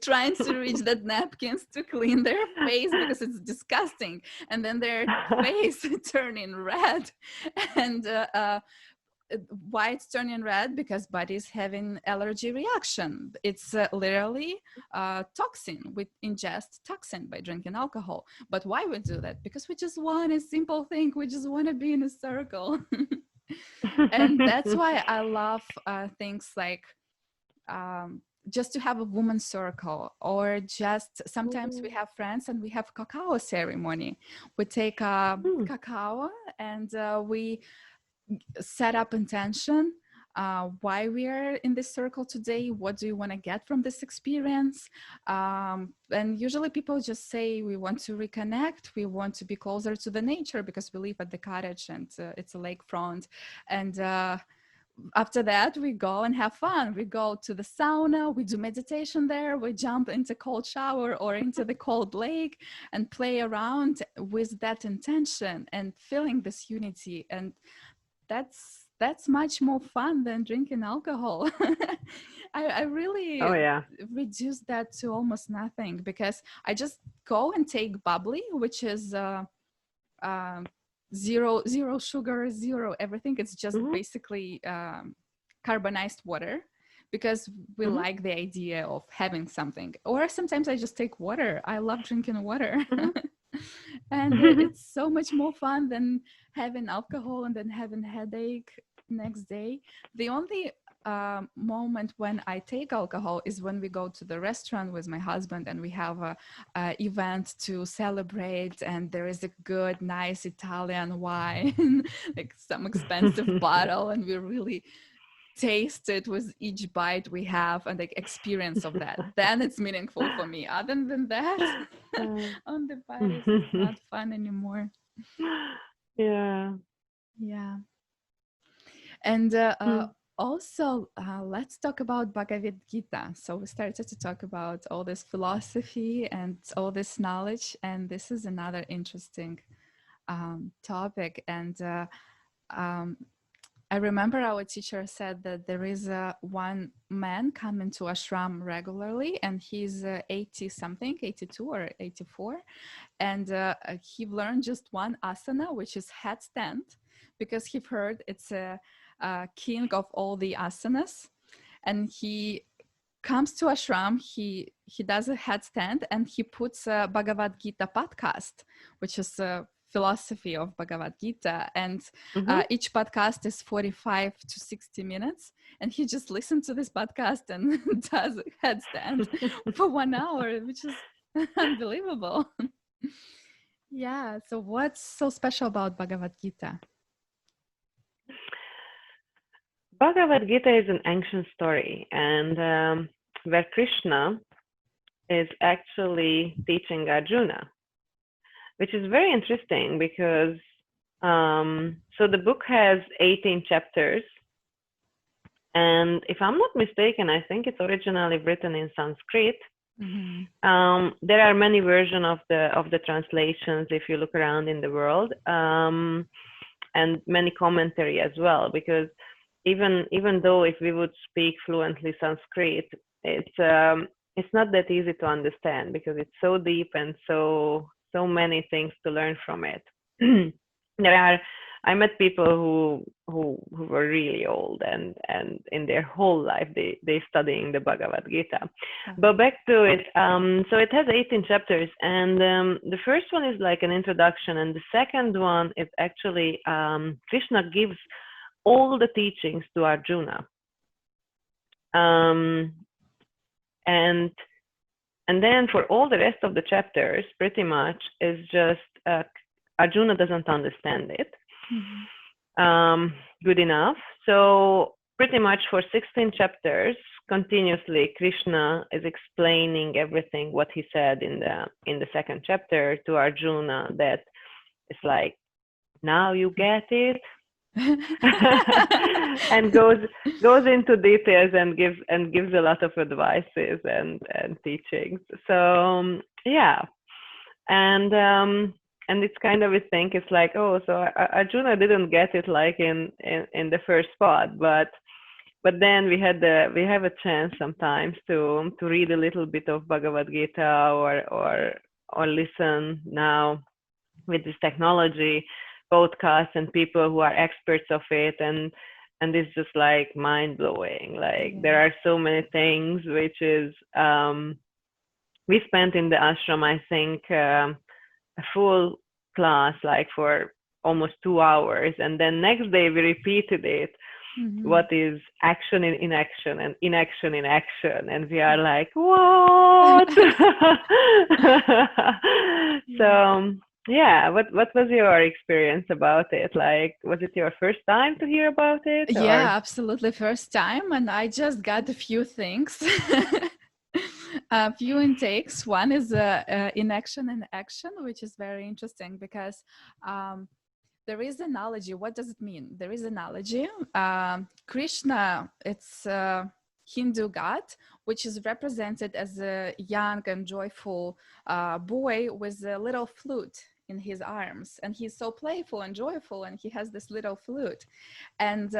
trying to reach that napkins to clean their face because it's disgusting, and then their face turning red. And why it's turning red? Because body's having allergy reaction. It's literally toxin. We ingest toxin by drinking alcohol. But why we do that? Because we just want a simple thing. We just want to be in a circle. And that's why I love things like just to have a woman's circle, or just sometimes we have friends and we have cacao ceremony. We take Mm. cacao and we set up intention, why we are in this circle today, what do you want to get from this experience. And usually people just say we want to reconnect, we want to be closer to the nature, because we live at the cottage and it's a lakefront. And after that we go and have fun, we go to the sauna, we do meditation there, we jump into cold shower or into the cold lake and play around with that intention and feeling this unity. And that's much more fun than drinking alcohol. I really Oh yeah. reduced that to almost nothing, because I just go and take bubbly, which is um, zero sugar, zero everything. It's just Mhm. basically carbonized water, because we Mhm. like the idea of having something. Or sometimes I just take water. I love drinking water. Mhm. And Mhm. it's so much more fun than having alcohol and then having headache next day. The only moment when I take alcohol is when we go to the restaurant with my husband and we have a event to celebrate, and there is a good, nice Italian wine, like some expensive bottle, and we really taste it with each bite we have and the experience of that, then it's meaningful for me. Other than that, on the bodies, it's not fun anymore. Yeah. Yeah. And also, let's talk about Bhagavad Gita. So we started to talk about all this philosophy and all this knowledge, and this is another interesting topic. And I remember our teacher said that there is one man coming to ashram regularly, and he's 80 something, 82 or 84, and he learned just one asana, which is headstand, because he heard it's a king of all the asanas. And he comes to ashram, he does a headstand, and he puts a Bhagavad Gita podcast, which is a philosophy of Bhagavad Gita, and each podcast is 45 to 60 minutes, and he just listens to this podcast and does a headstand for 1 hour, which is unbelievable. Yeah, so what's so special about Bhagavad Gita? Bhagavad Gita is an ancient story, and where Krishna is actually teaching Arjuna, which is very interesting because so the book has 18 chapters, and if I'm not mistaken, I think it's originally written in Sanskrit. There are many versions of the translations if you look around in the world, and many commentary as well, because even though if we would speak fluently Sanskrit, it's not that easy to understand because it's so deep and so many things to learn from it. I met people who were really old and in their whole life they studying the Bhagavad Gita. But back to it, so it has 18 chapters, and the first one is like an introduction, and the second one is actually Krishna gives all the teachings to Arjuna, and then for all the rest of the chapters, pretty much is just Arjuna doesn't understand it good enough. So pretty much for 16 chapters, continuously Krishna is explaining everything what he said in the second chapter to Arjuna. That it's like, now you get it. And goes into details and gives a lot of advices and teachings. So yeah, and it's kind of a thing. It's like, oh, so Arjuna didn't get it like in the first part, but then we have a chance sometimes to read a little bit of Bhagavad Gita or listen now with this technology, podcasts and people who are experts of it, and it's just like mind-blowing. Like there are so many things which is we spent in the ashram, I think, a full class like for almost 2 hours, and then next day we repeated it. What is action in action and inaction in action, and we are like, what? So yeah, what was your experience about it? Like, was it your first time to hear about it? Or? Yeah, absolutely first time, and I just got a few things. A few intakes. One is inaction and action, which is very interesting because there is analogy. What does it mean? There is analogy. Krishna, it's Hindu god, which is represented as a young and joyful boy with a little flute in his arms, and he's so playful and joyful, and he has this little flute, and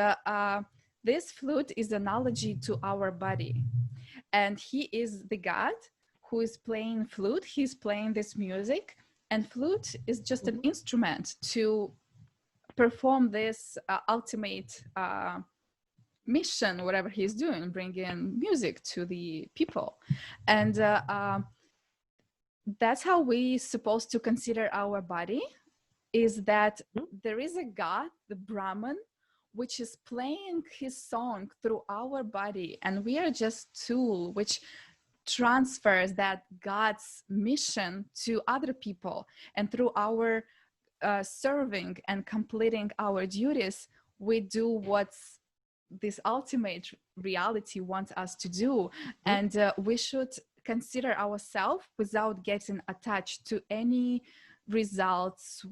this flute is analogy to our body, and he is the god who is playing flute. He's playing this music, and flute is just an instrument to perform this ultimate mission, whatever he's doing, bringing music to the people. And that's how we're supposed to consider our body, is that there is a god, the Brahman, which is playing his song through our body, and we are just tool which transfers that God's mission to other people, and through our serving and completing our duties, we do what's this ultimate reality wants us to do. And we should consider ourselves without getting attached to any results,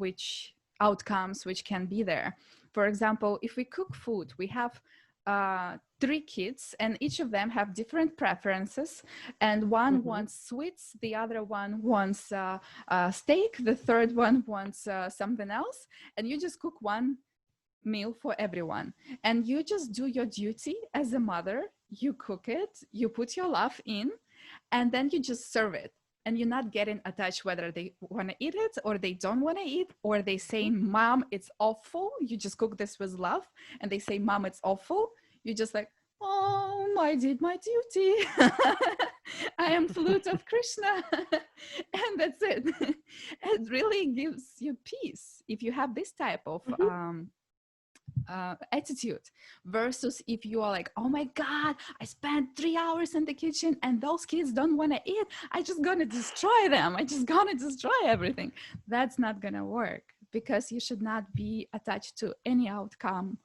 outcomes which can be there. For example, if we cook food, we have 3 kids, and each of them have different preferences, and one wants sweets, the other one wants steak, the third one wants something else, and you just cook one meal for everyone, and you just do your duty as a mother. You cook it, you put your love in, and then you just serve it, and you're not getting attached whether they want to eat it or they don't want to eat, or they say, Mom, it's awful. You just cook this with love, and they say, Mom, it's awful. You just like, oh, I did my duty. I am flute of Krishna. And that's it. It really gives you peace if you have this type of attitude, versus if you are like, oh my God, I spent 3 hours in the kitchen and those kids don't want to eat. I just gonna destroy them. I just gonna destroy everything. That's not gonna work, because you should not be attached to any outcome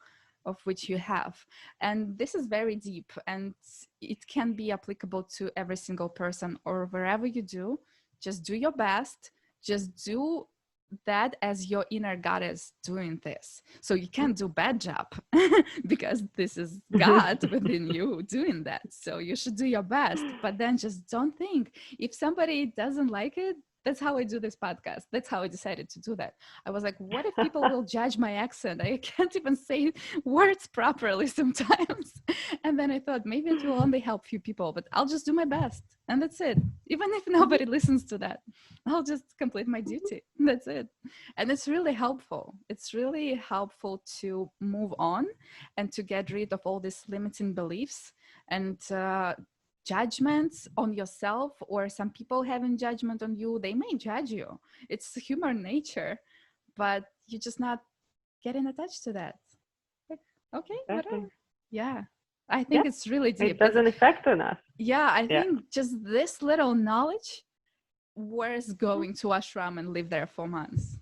of which you have. And this is very deep, and it can be applicable to every single person, or wherever you do. Just do your best. Just do that as your inner goddess doing this. So you can't do bad job because this is God within you doing that. So you should do your best, but then just don't think. If somebody doesn't like it, that's how I do this podcast. That's how I decided to do that. I was like, what if people will judge my accent? I can't even say words properly sometimes. And then I thought, maybe it will only help few people, but I'll just do my best. And that's it. Even if nobody listens to that, I'll just complete my duty. That's it. And it's really helpful. It's really helpful to move on and to get rid of all these limiting beliefs and judgments on yourself, or some people having judgment on you. They may judge you. It's human nature, but you're just not getting attached to that. Like, okay, whatever. Yeah. I think it's really deep. It doesn't affect on us. Yeah, I think just this little knowledge, worth going to ashram and live there for months.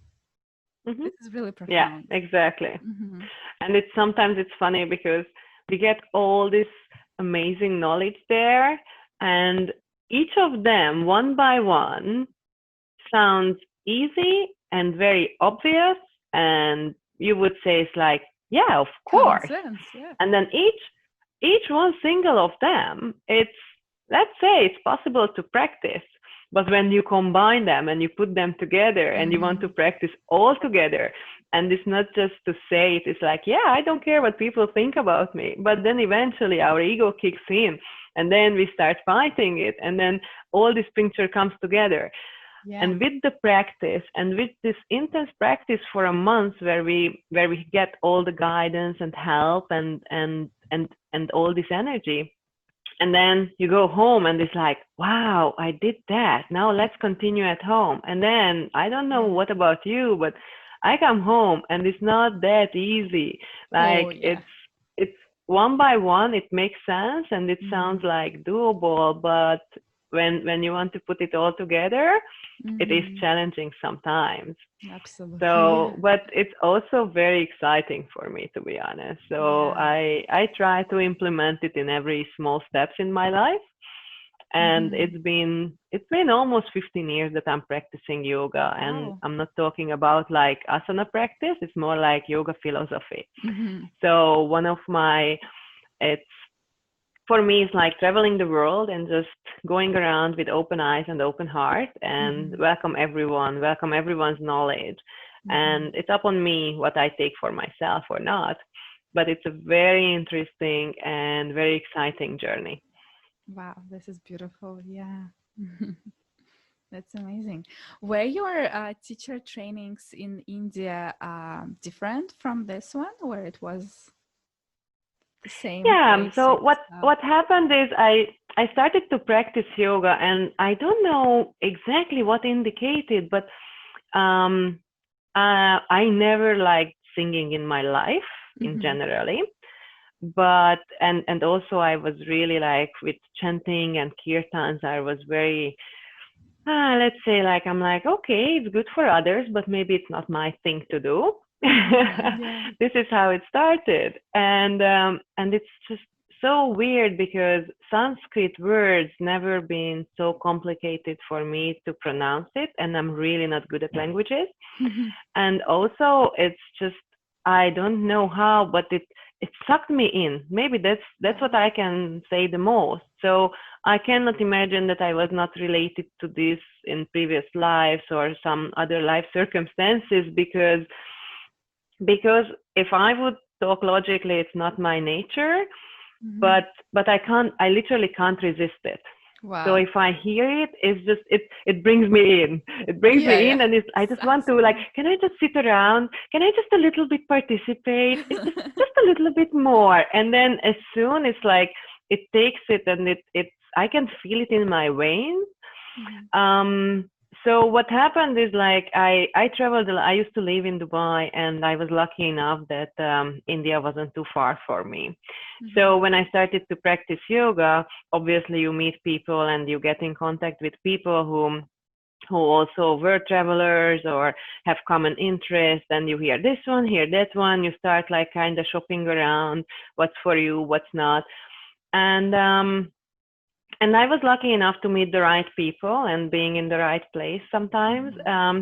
This is really profound. Yeah, exactly. And sometimes it's funny because we get all this amazing knowledge there, and each of them one by one sounds easy and very obvious, and you would say it's like, yeah, of course. Sense, yeah. And then each one single of them, let's say it's possible to practice, but when you combine them and you put them together and you want to practice all together, and it's not just to say it, it's like, yeah, I don't care what people think about me. But then eventually our ego kicks in, and then we start fighting it. And then all this picture comes together. Yeah. And with the practice, and with this intense practice for a month where we get all the guidance and help and all this energy, and then you go home and it's like, wow, I did that. Now let's continue at home. And then I don't know what about you, but I come home and it's not that easy. Like it's one by one, it makes sense and it sounds like doable, but when you want to put it all together, it is challenging sometimes. Absolutely. So, but it's also very exciting for me, to be honest. So I try to implement it in every small steps in my life. And it's been almost 15 years that I'm practicing yoga, and I'm not talking about like asana practice. It's more like yoga philosophy. So for me, it's like traveling the world and just going around with open eyes and open heart and welcome everyone's knowledge. And it's up on me what I take for myself or not. But it's a very interesting and very exciting journey. Wow, this is beautiful. Yeah. That's amazing. Were your teacher trainings in India different from this one, or it was the same? Yeah, so what happened is I started to practice yoga, and I don't know exactly what indicated, but I never liked singing in my life in generally. But and also I was really like with chanting and kirtans, I was very let's say like I'm like, okay, it's good for others, but maybe it's not my thing to do. Yeah. This is how it started. And it's just so weird because Sanskrit words never been so complicated for me to pronounce it, and I'm really not good at languages. And also it's just, I don't know how, but it sucked me in. Maybe that's what I can say the most. So I cannot imagine that I was not related to this in previous lives or some other life circumstances, because if I would talk logically, it's not my nature, but I literally can't resist it. So Wow. if I hear it, it's just it brings me in. It brings Yeah, me yeah. in, and I just want to, like, can I just sit around? Can I just a little bit participate? It's just a little bit more, and then as soon it's like it takes it, and it's I can feel it in my veins. So what happened is, like, I traveled. I used to live in Dubai, and I was lucky enough that India wasn't too far for me. So when I started to practice yoga, obviously you meet people and you get in contact with people who also were travelers or have common interests, and you hear this one, hear that one. You start, like, kind of shopping around what's for you, what's not, and I was lucky enough to meet the right people and being in the right place sometimes.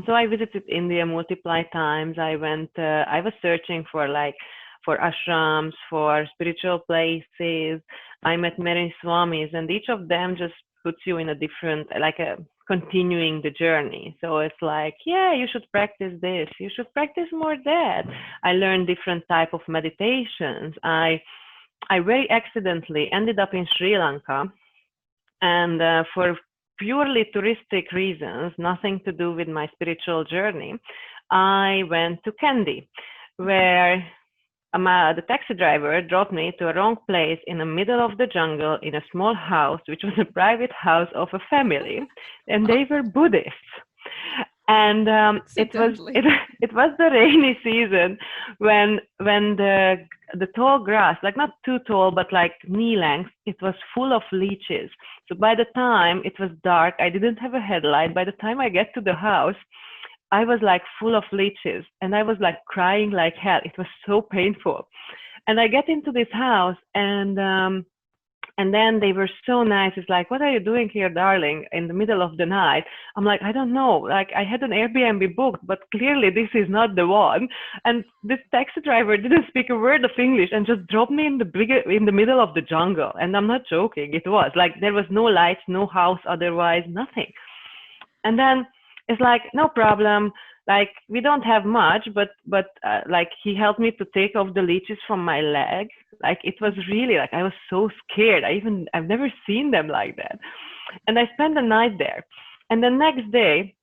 So I visited India multiple times. I went. I was searching for, like, for ashrams, for spiritual places. I met many Swamis, and each of them just puts you in a different, like, a continuing the journey. So it's like, yeah, you should practice this. You should practice more that. I learned different type of meditations. I very accidentally ended up in Sri Lanka, and for purely touristic reasons, nothing to do with my spiritual journey, I went to Kandy, where the taxi driver dropped me to a wrong place in the middle of the jungle in a small house, which was a private house of a family, and they were Buddhists. And Accidentally. it was the rainy season when the tall grass, like not too tall, but like knee length, it was full of leeches. So by the time it was dark, I didn't have a headlight. By the time I get to the house, I was, like, full of leeches, and I was, like, crying like hell. It was so painful. And I get into this house, and then they were so nice. It's like, what are you doing here, darling, in the middle of the night? I'm like, I don't know. Like, I had an Airbnb booked, but clearly this is not the one. And this taxi driver didn't speak a word of English and just dropped me in the middle of the jungle. And I'm not joking. It was like there was no lights, no house, otherwise nothing. And then it's like, no problem. Like, we don't have much, but like, he helped me to take off the leeches from my leg. Like, it was really, like, I was so scared. I've never seen them like that. And I spent the night there. And the next day,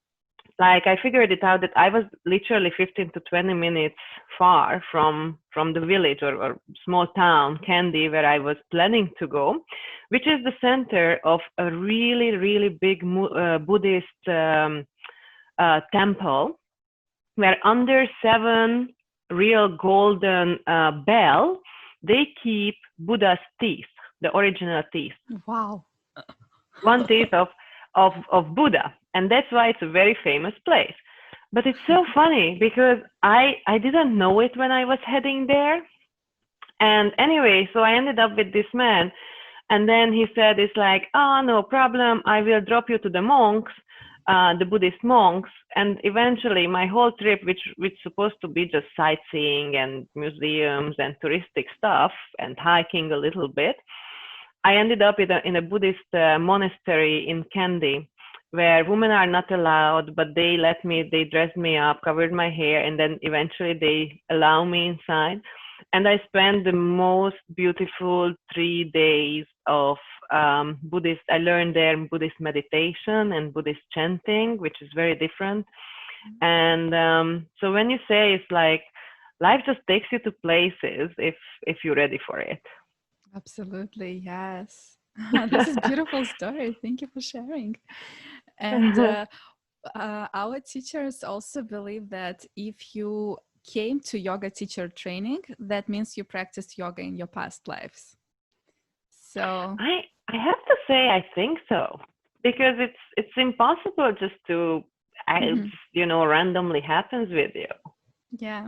like, I figured it out that I was literally 15 to 20 minutes far from the village or small town, Kandy, where I was planning to go, which is the center of a really, really big Buddhist temple, where under 7 real golden bell, they keep Buddha's teeth, the original teeth. Wow. One teeth of Buddha. And that's why it's a very famous place. But it's so funny because I didn't know it when I was heading there. And anyway, so I ended up with this man. And then he said, it's like, oh, no problem. I will drop you to the monks, the Buddhist monks. And eventually my whole trip, which supposed to be just sightseeing and museums and touristic stuff and hiking a little bit, I ended up in a Buddhist monastery in Kandy, where women are not allowed, but they dressed me up, covered my hair, and then eventually they allow me inside. And I spent the most beautiful 3 days of Buddhist. I learned there Buddhist meditation and Buddhist chanting, which is very different. And so when you say it's like life just takes you to places if you're ready for it. Absolutely, yes. This is a beautiful story. Thank you for sharing. And our teachers also believe that if you came to yoga teacher training, that means you practiced yoga in your past lives. So I have to say I think so, because it's impossible just to randomly happens with you. yeah.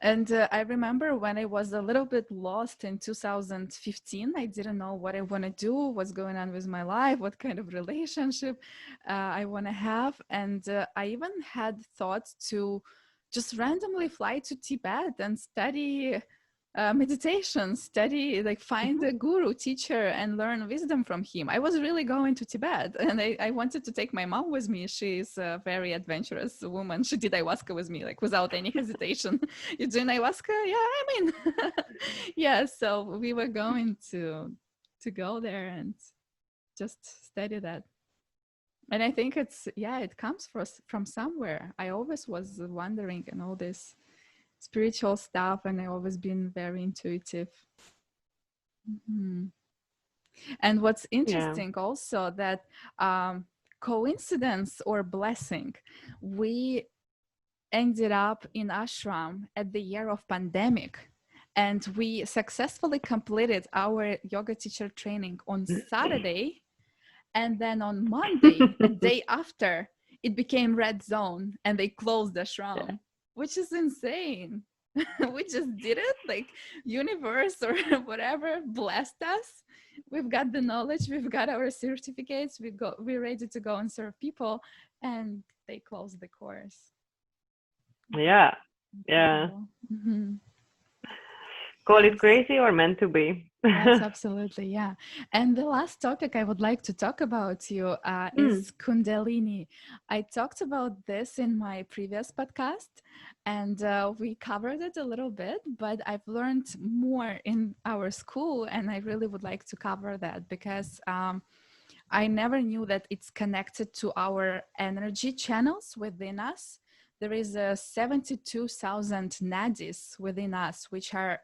And I remember when I was a little bit lost in 2015, I didn't know what I want to do, what's going on with my life, what kind of relationship I want to have. And I even had thoughts to just randomly fly to Tibet and study meditation, study, like find a guru teacher and learn wisdom from him. I was really going to Tibet, and I wanted to take my mom with me. She's a very adventurous woman. She did ayahuasca with me, like without any hesitation. You're doing ayahuasca? Yeah, I'm in. Yeah, so we were going to go there and just study that. And I think it comes from somewhere. I always was wondering and all this spiritual stuff, and I always been very intuitive. And what's interesting also that coincidence or blessing, we ended up in ashram at the year of pandemic, and we successfully completed our yoga teacher training on Saturday, and then on Monday, a day after, it became red zone and they closed the ashram, which is insane. We just did it, like universe or whatever blessed us. We've got the knowledge, we've got our certificates, we're ready to go and serve people, and they closed the course. Yeah. Call it crazy or meant to be. Yes, absolutely. Yeah. And the last topic I would like to talk about you is Kundalini. I talked about this in my previous podcast, and we covered it a little bit, but I've learned more in our school, and I really would like to cover that because I never knew that it's connected to our energy channels within us. There is 72,000 nadis within us, which are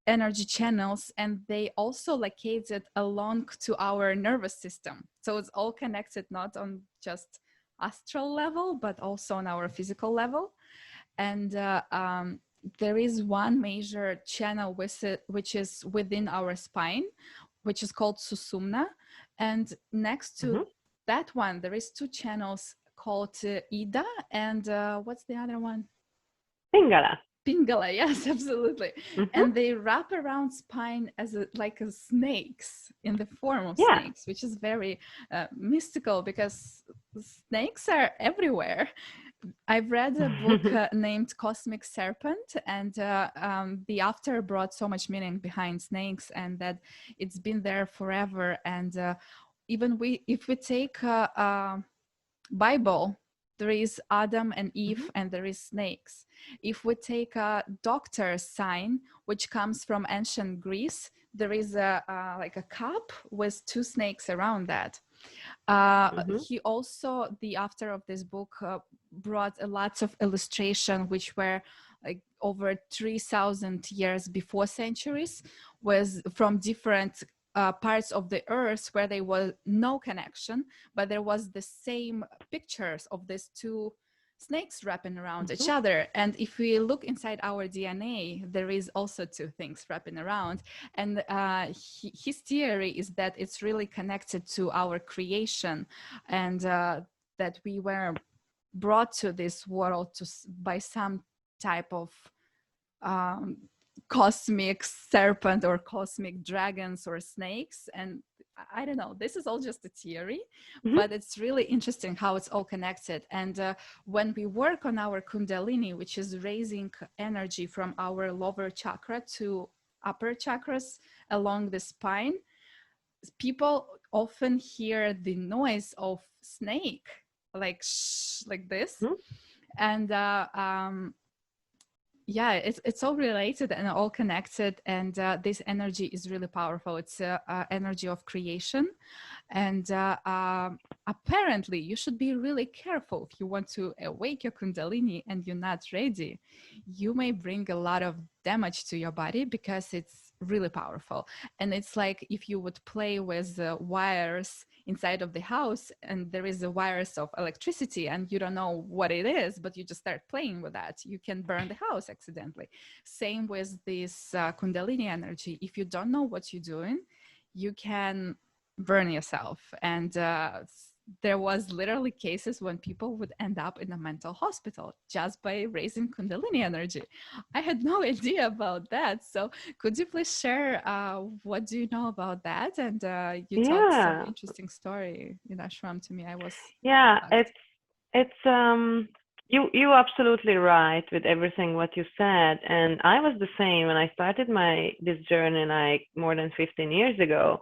energy channels, and they also located along to our nervous system. So it's all connected, not on just astral level, but also on our physical level. And there is one major channel which is within our spine, which is called Susumna. And next to that one, there is two channels called Ida and what's the other one? Pingala. Pingala, yes, absolutely. And they wrap around spine as like a snakes, in the form of snakes, which is very mystical because snakes are everywhere. I've read a book named Cosmic Serpent, and the author brought so much meaning behind snakes, and that it's been there forever. And even if we take Bible, there is Adam and Eve, and there is snakes. If we take a doctor's sign, which comes from ancient Greece, there is like a cup with two snakes around that. He also, the author of this book, brought a lot of illustration, which were like over 3,000 years before centuries, was from different parts of the earth where there was no connection, but there was the same pictures of these two snakes wrapping around each other. And if we look inside our DNA, there is also two things wrapping around. And his theory is that it's really connected to our creation, and that we were brought to this world by some type of cosmic serpent or cosmic dragons or snakes. And I don't know, this is all just a theory, but it's really interesting how it's all connected. And when we work on our Kundalini, which is raising energy from our lower chakra to upper chakras along the spine, people often hear the noise of snake, like shh, like this. And yeah, it's all related and all connected, and this energy is really powerful. It's energy of creation, and apparently you should be really careful if you want to awake your Kundalini and you're not ready. You may bring a lot of damage to your body because it's really powerful. And it's like if you would play with wires inside of the house, and there is a wires of electricity and you don't know what it is, but you just start playing with that, you can burn the house accidentally. Same with this Kundalini energy. If you don't know what you're doing, you can burn yourself. And there was literally cases when people would end up in a mental hospital just by raising Kundalini energy. I had no idea about that. So could you please share what do you know about that? And you told some Yeah, interesting story in ashram to me. I was yeah, shocked. it's you absolutely right with everything what you said, and I was the same when I started my this journey like more than 15 years ago.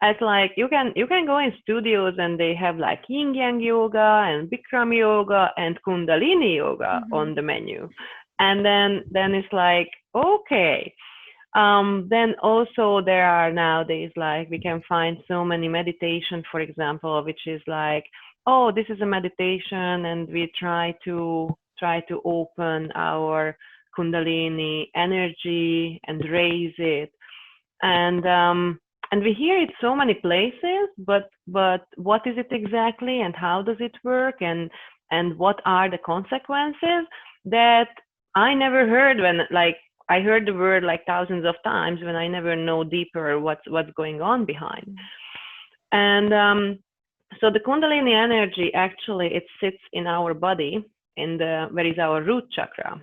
It's like you can go in studios and they have like yin yang yoga and Bikram yoga and Kundalini yoga Mm-hmm. on the menu, and then it's like okay. Then also there are nowadays like we can find so many meditation, for example, which is like, oh, this is a meditation, and we try to open our Kundalini energy and raise it, and we hear it so many places, but what is it exactly, and how does it work, and what are the consequences that I never heard when like I heard the word like thousands of times when I never know deeper what's going on behind. And so the Kundalini energy actually it sits in our body in the where is our root chakra.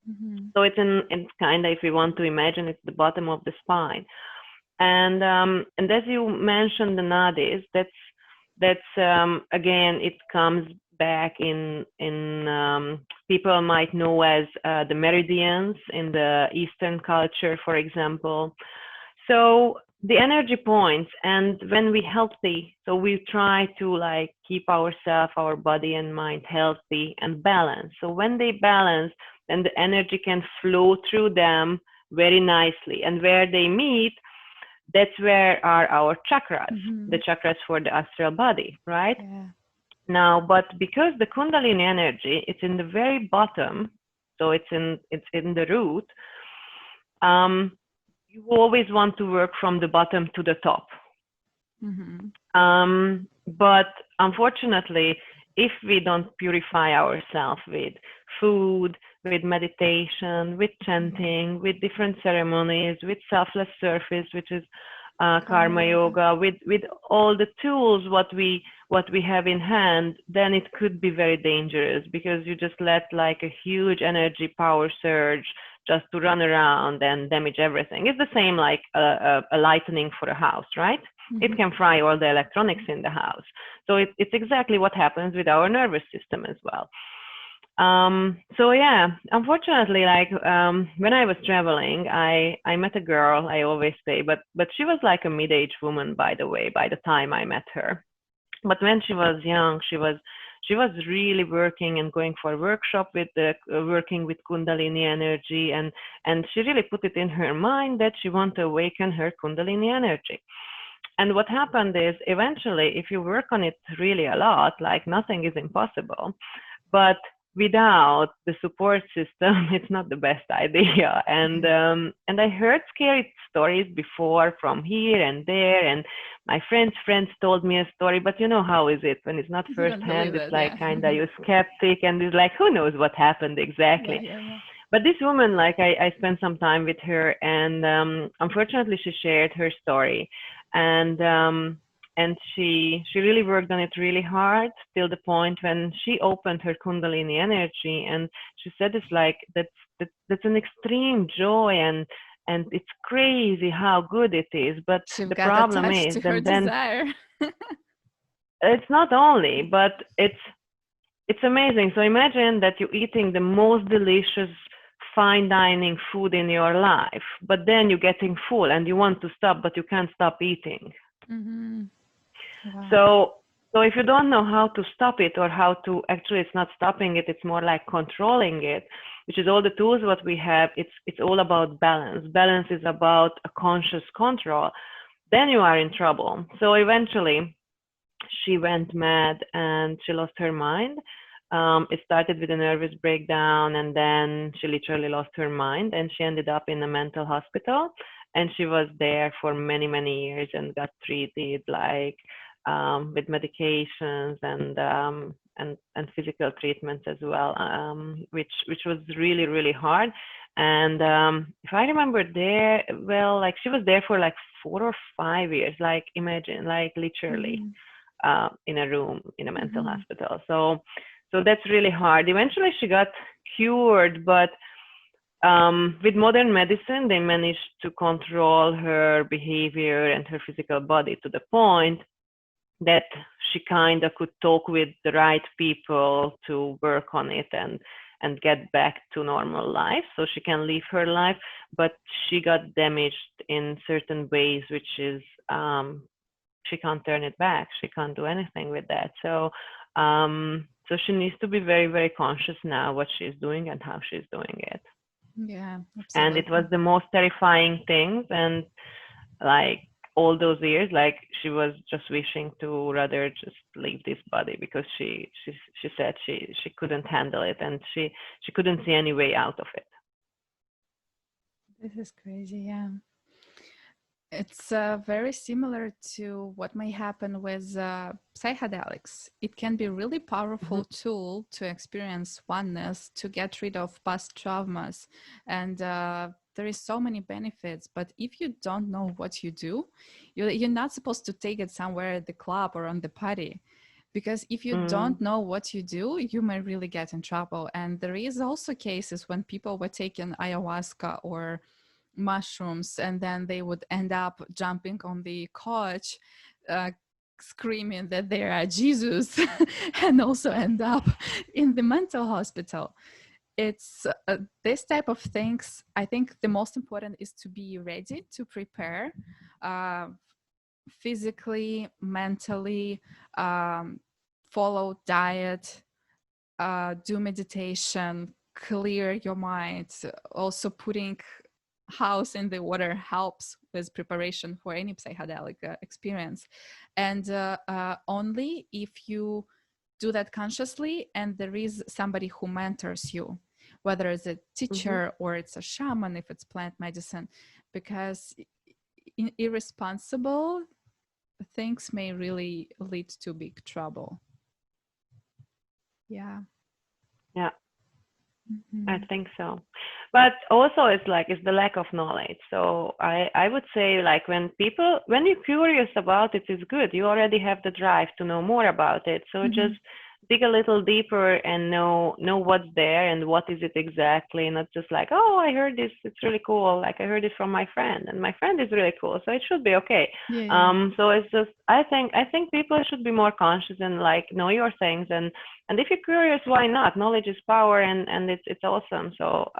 Mm-hmm. So it's kind of, if we want to imagine, it's the bottom of the spine. And as you mentioned the nadis, that's again it comes back in people might know as the meridians in the Eastern culture, for example. So the energy points, and when we healthy, so we try to like keep ourselves, our body and mind healthy and balanced. So when they balance, then the energy can flow through them very nicely, and where they meet, that's where are our chakras, Mm-hmm. the chakras for the astral body, right? Yeah. Now, but because the Kundalini energy, it's in the very bottom, so it's in the root. You always want to work from the bottom to the top. Mm-hmm. But unfortunately, if we don't purify ourselves with food, with meditation, with chanting, with different ceremonies, with selfless service, which is Karma karma yoga. yoga, with all the tools what we have in hand, then it could be very dangerous because you just let like a huge energy power surge just to run around and damage everything. It's the same like a lightning for a house, right? Mm-hmm. It can fry all the electronics in the house. So it's exactly what happens with our nervous system as well. So yeah, unfortunately, like when I was traveling, I met a girl. I always say, but she was like a mid-aged woman, by the way, by the time I met her. But when she was young, she was really working and going for a workshop with the working with Kundalini energy, and she really put it in her mind that she want to awaken her Kundalini energy. And what happened is eventually, if you work on it really a lot, like nothing is impossible. But without the support system, it's not the best idea. And I heard scary stories before from here and there, and my friends told me a story. But you know how is it when it's not You don't believe firsthand? It's it, like yeah. kind of you skeptic, and it's like who knows what happened Yeah, exactly. yeah, yeah. But this woman, like I spent some time with her, and unfortunately, she shared her story, and she really worked on it really hard till the point when she opened her Kundalini energy, and she said it's like that's an extreme joy, and it's crazy how good it is. But She the got problem attached is to her that then desire. it's not only, but it's amazing. So imagine that you're eating the most delicious fine dining food in your life, but then you're getting full and you want to stop, but you can't stop eating. Mm-hmm. Wow. So so if you don't know how to stop it, or how to actually, it's not stopping it, it's more like controlling it, which is all the tools what we have. It's all about balance. Balance is about a conscious control. Then you are in trouble. So eventually she went mad and she lost her mind. It started with a nervous breakdown, and then she literally lost her mind, and she ended up in a mental hospital. And she was there for many, many years and got treated like with medications and physical treatments as well, which was really, really hard. And if I remember there, well, like she was there for like 4 or 5 years, like imagine, like literally. Mm-hmm. in a room in a mental hospital. So that's really hard. Eventually she got cured, but with modern medicine, they managed to control her behavior and her physical body to the point that she kind of could talk with the right people to work on it and get back to normal life, so she can live her life. But she got damaged in certain ways, which is she can't turn it back. She can't do anything with that. So so she needs to be very, very conscious now what she's doing and how she's doing it. Yeah, And absolutely. it was the most terrifying things. And like all those years, like she was just wishing to rather just leave this body, because she said she couldn't handle it, and she couldn't see any way out of it. This is crazy. Yeah. It's very similar to what may happen with psychedelics. It can be a really powerful tool to experience oneness, to get rid of past traumas. And there is so many benefits. But if you don't know what you do, you're not supposed to take it somewhere at the club or on the party. Because if you don't know what you do, you may really get in trouble. And there is also cases when people were taking ayahuasca or mushrooms, and then they would end up jumping on the couch, screaming that they are Jesus, and also end up in the mental hospital. It's this type of things. I think the most important is to be ready to prepare physically, mentally, follow diet, do meditation, clear your mind. Also putting house in the water helps with preparation for any psychedelic experience. And only if you do that consciously and there is somebody who mentors you, whether it's a teacher or it's a shaman, if it's plant medicine, because irresponsible things may really lead to big trouble. Yeah. Yeah. I think so. But also it's the lack of knowledge. So I would say, like, when you're curious about it, it's good. You already have the drive to know more about it. So just dig a little deeper and know what's there and what is it exactly. Not just like, oh, I heard this, it's really cool. Like, I heard it from my friend, and my friend is really cool, so it should be okay. So it's just, I think people should be more conscious and like know your things, and if you're curious, why not? Knowledge is power, and it's awesome. So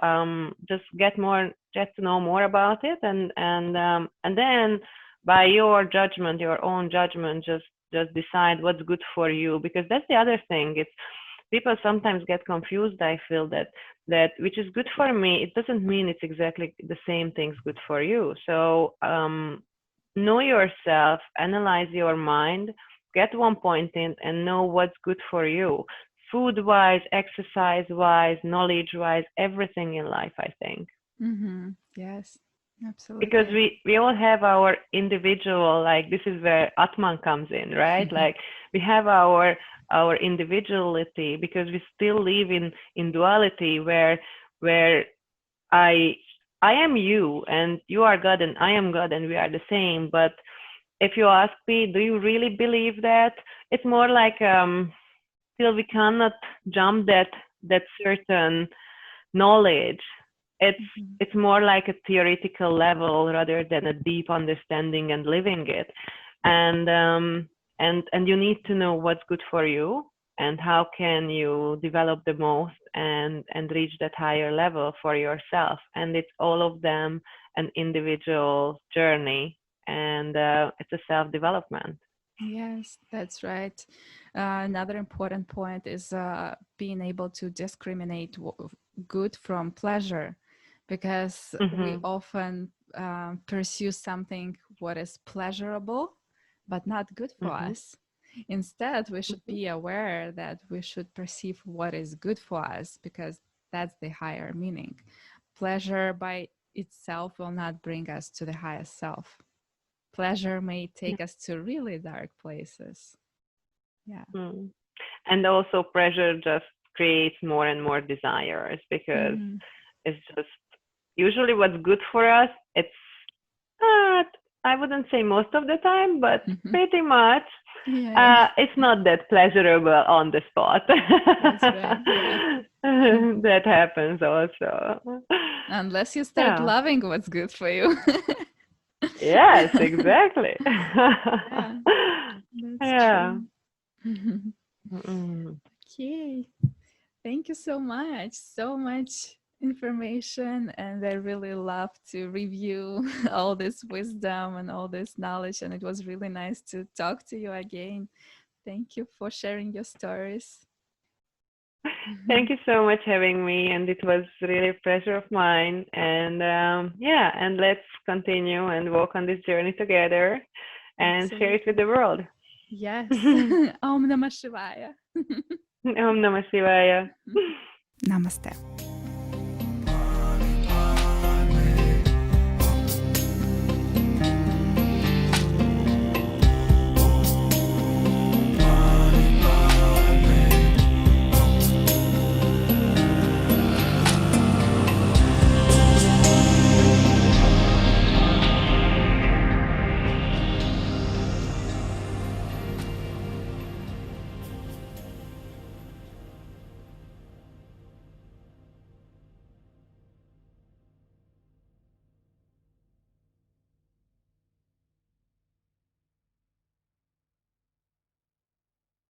just get to know more about it, and then by your judgment, your own judgment, just decide what's good for you. Because that's the other thing. It's people sometimes get confused. I feel that which is good for me, it doesn't mean it's exactly the same thing's good for you. So know yourself, analyze your mind, get one point in, and know what's good for you, food-wise, exercise-wise, knowledge-wise, everything in life, I think. Yes, absolutely. Because we all have our individual, like, this is where Atman comes in, right? Like, we have our individuality, because we still live in duality, where I am you, and you are God, and I am God, and we are the same. But if you ask me, do you really believe that? It's more like still we cannot jump that certain knowledge. It's more like a theoretical level rather than a deep understanding and living it. And you need to know what's good for you and how can you develop the most and reach that higher level for yourself. And it's all of them an individual journey, and it's a self-development. Yes, that's right. Another important point is being able to discriminate good from pleasure, because we often pursue something what is pleasurable but not good for us. Instead, we should be aware that we should perceive what is good for us, because that's the higher meaning. Pleasure by itself will not bring us to the highest self. Pleasure may take us to really dark places. Yeah. And also pleasure just creates more and more desires, because it's just usually what's good for us. It's I wouldn't say most of the time, but pretty much. Yeah. It's not that pleasurable on the spot. That's right. Yeah. That happens also. Unless you start Yeah. loving what's good for you. Yes, exactly. Yeah, that's Yeah. true. Mm. Okay. Thank you so much. So much information. And I really love to review all this wisdom and all this knowledge. And it was really nice to talk to you again. Thank you for sharing your stories. Thank you so much having me, and it was really a pleasure of mine. And yeah, and let's continue and walk on this journey together and share it with Absolutely. the world. Yes. Om Namah Shivaya. Om Namah Shivaya. Namaste.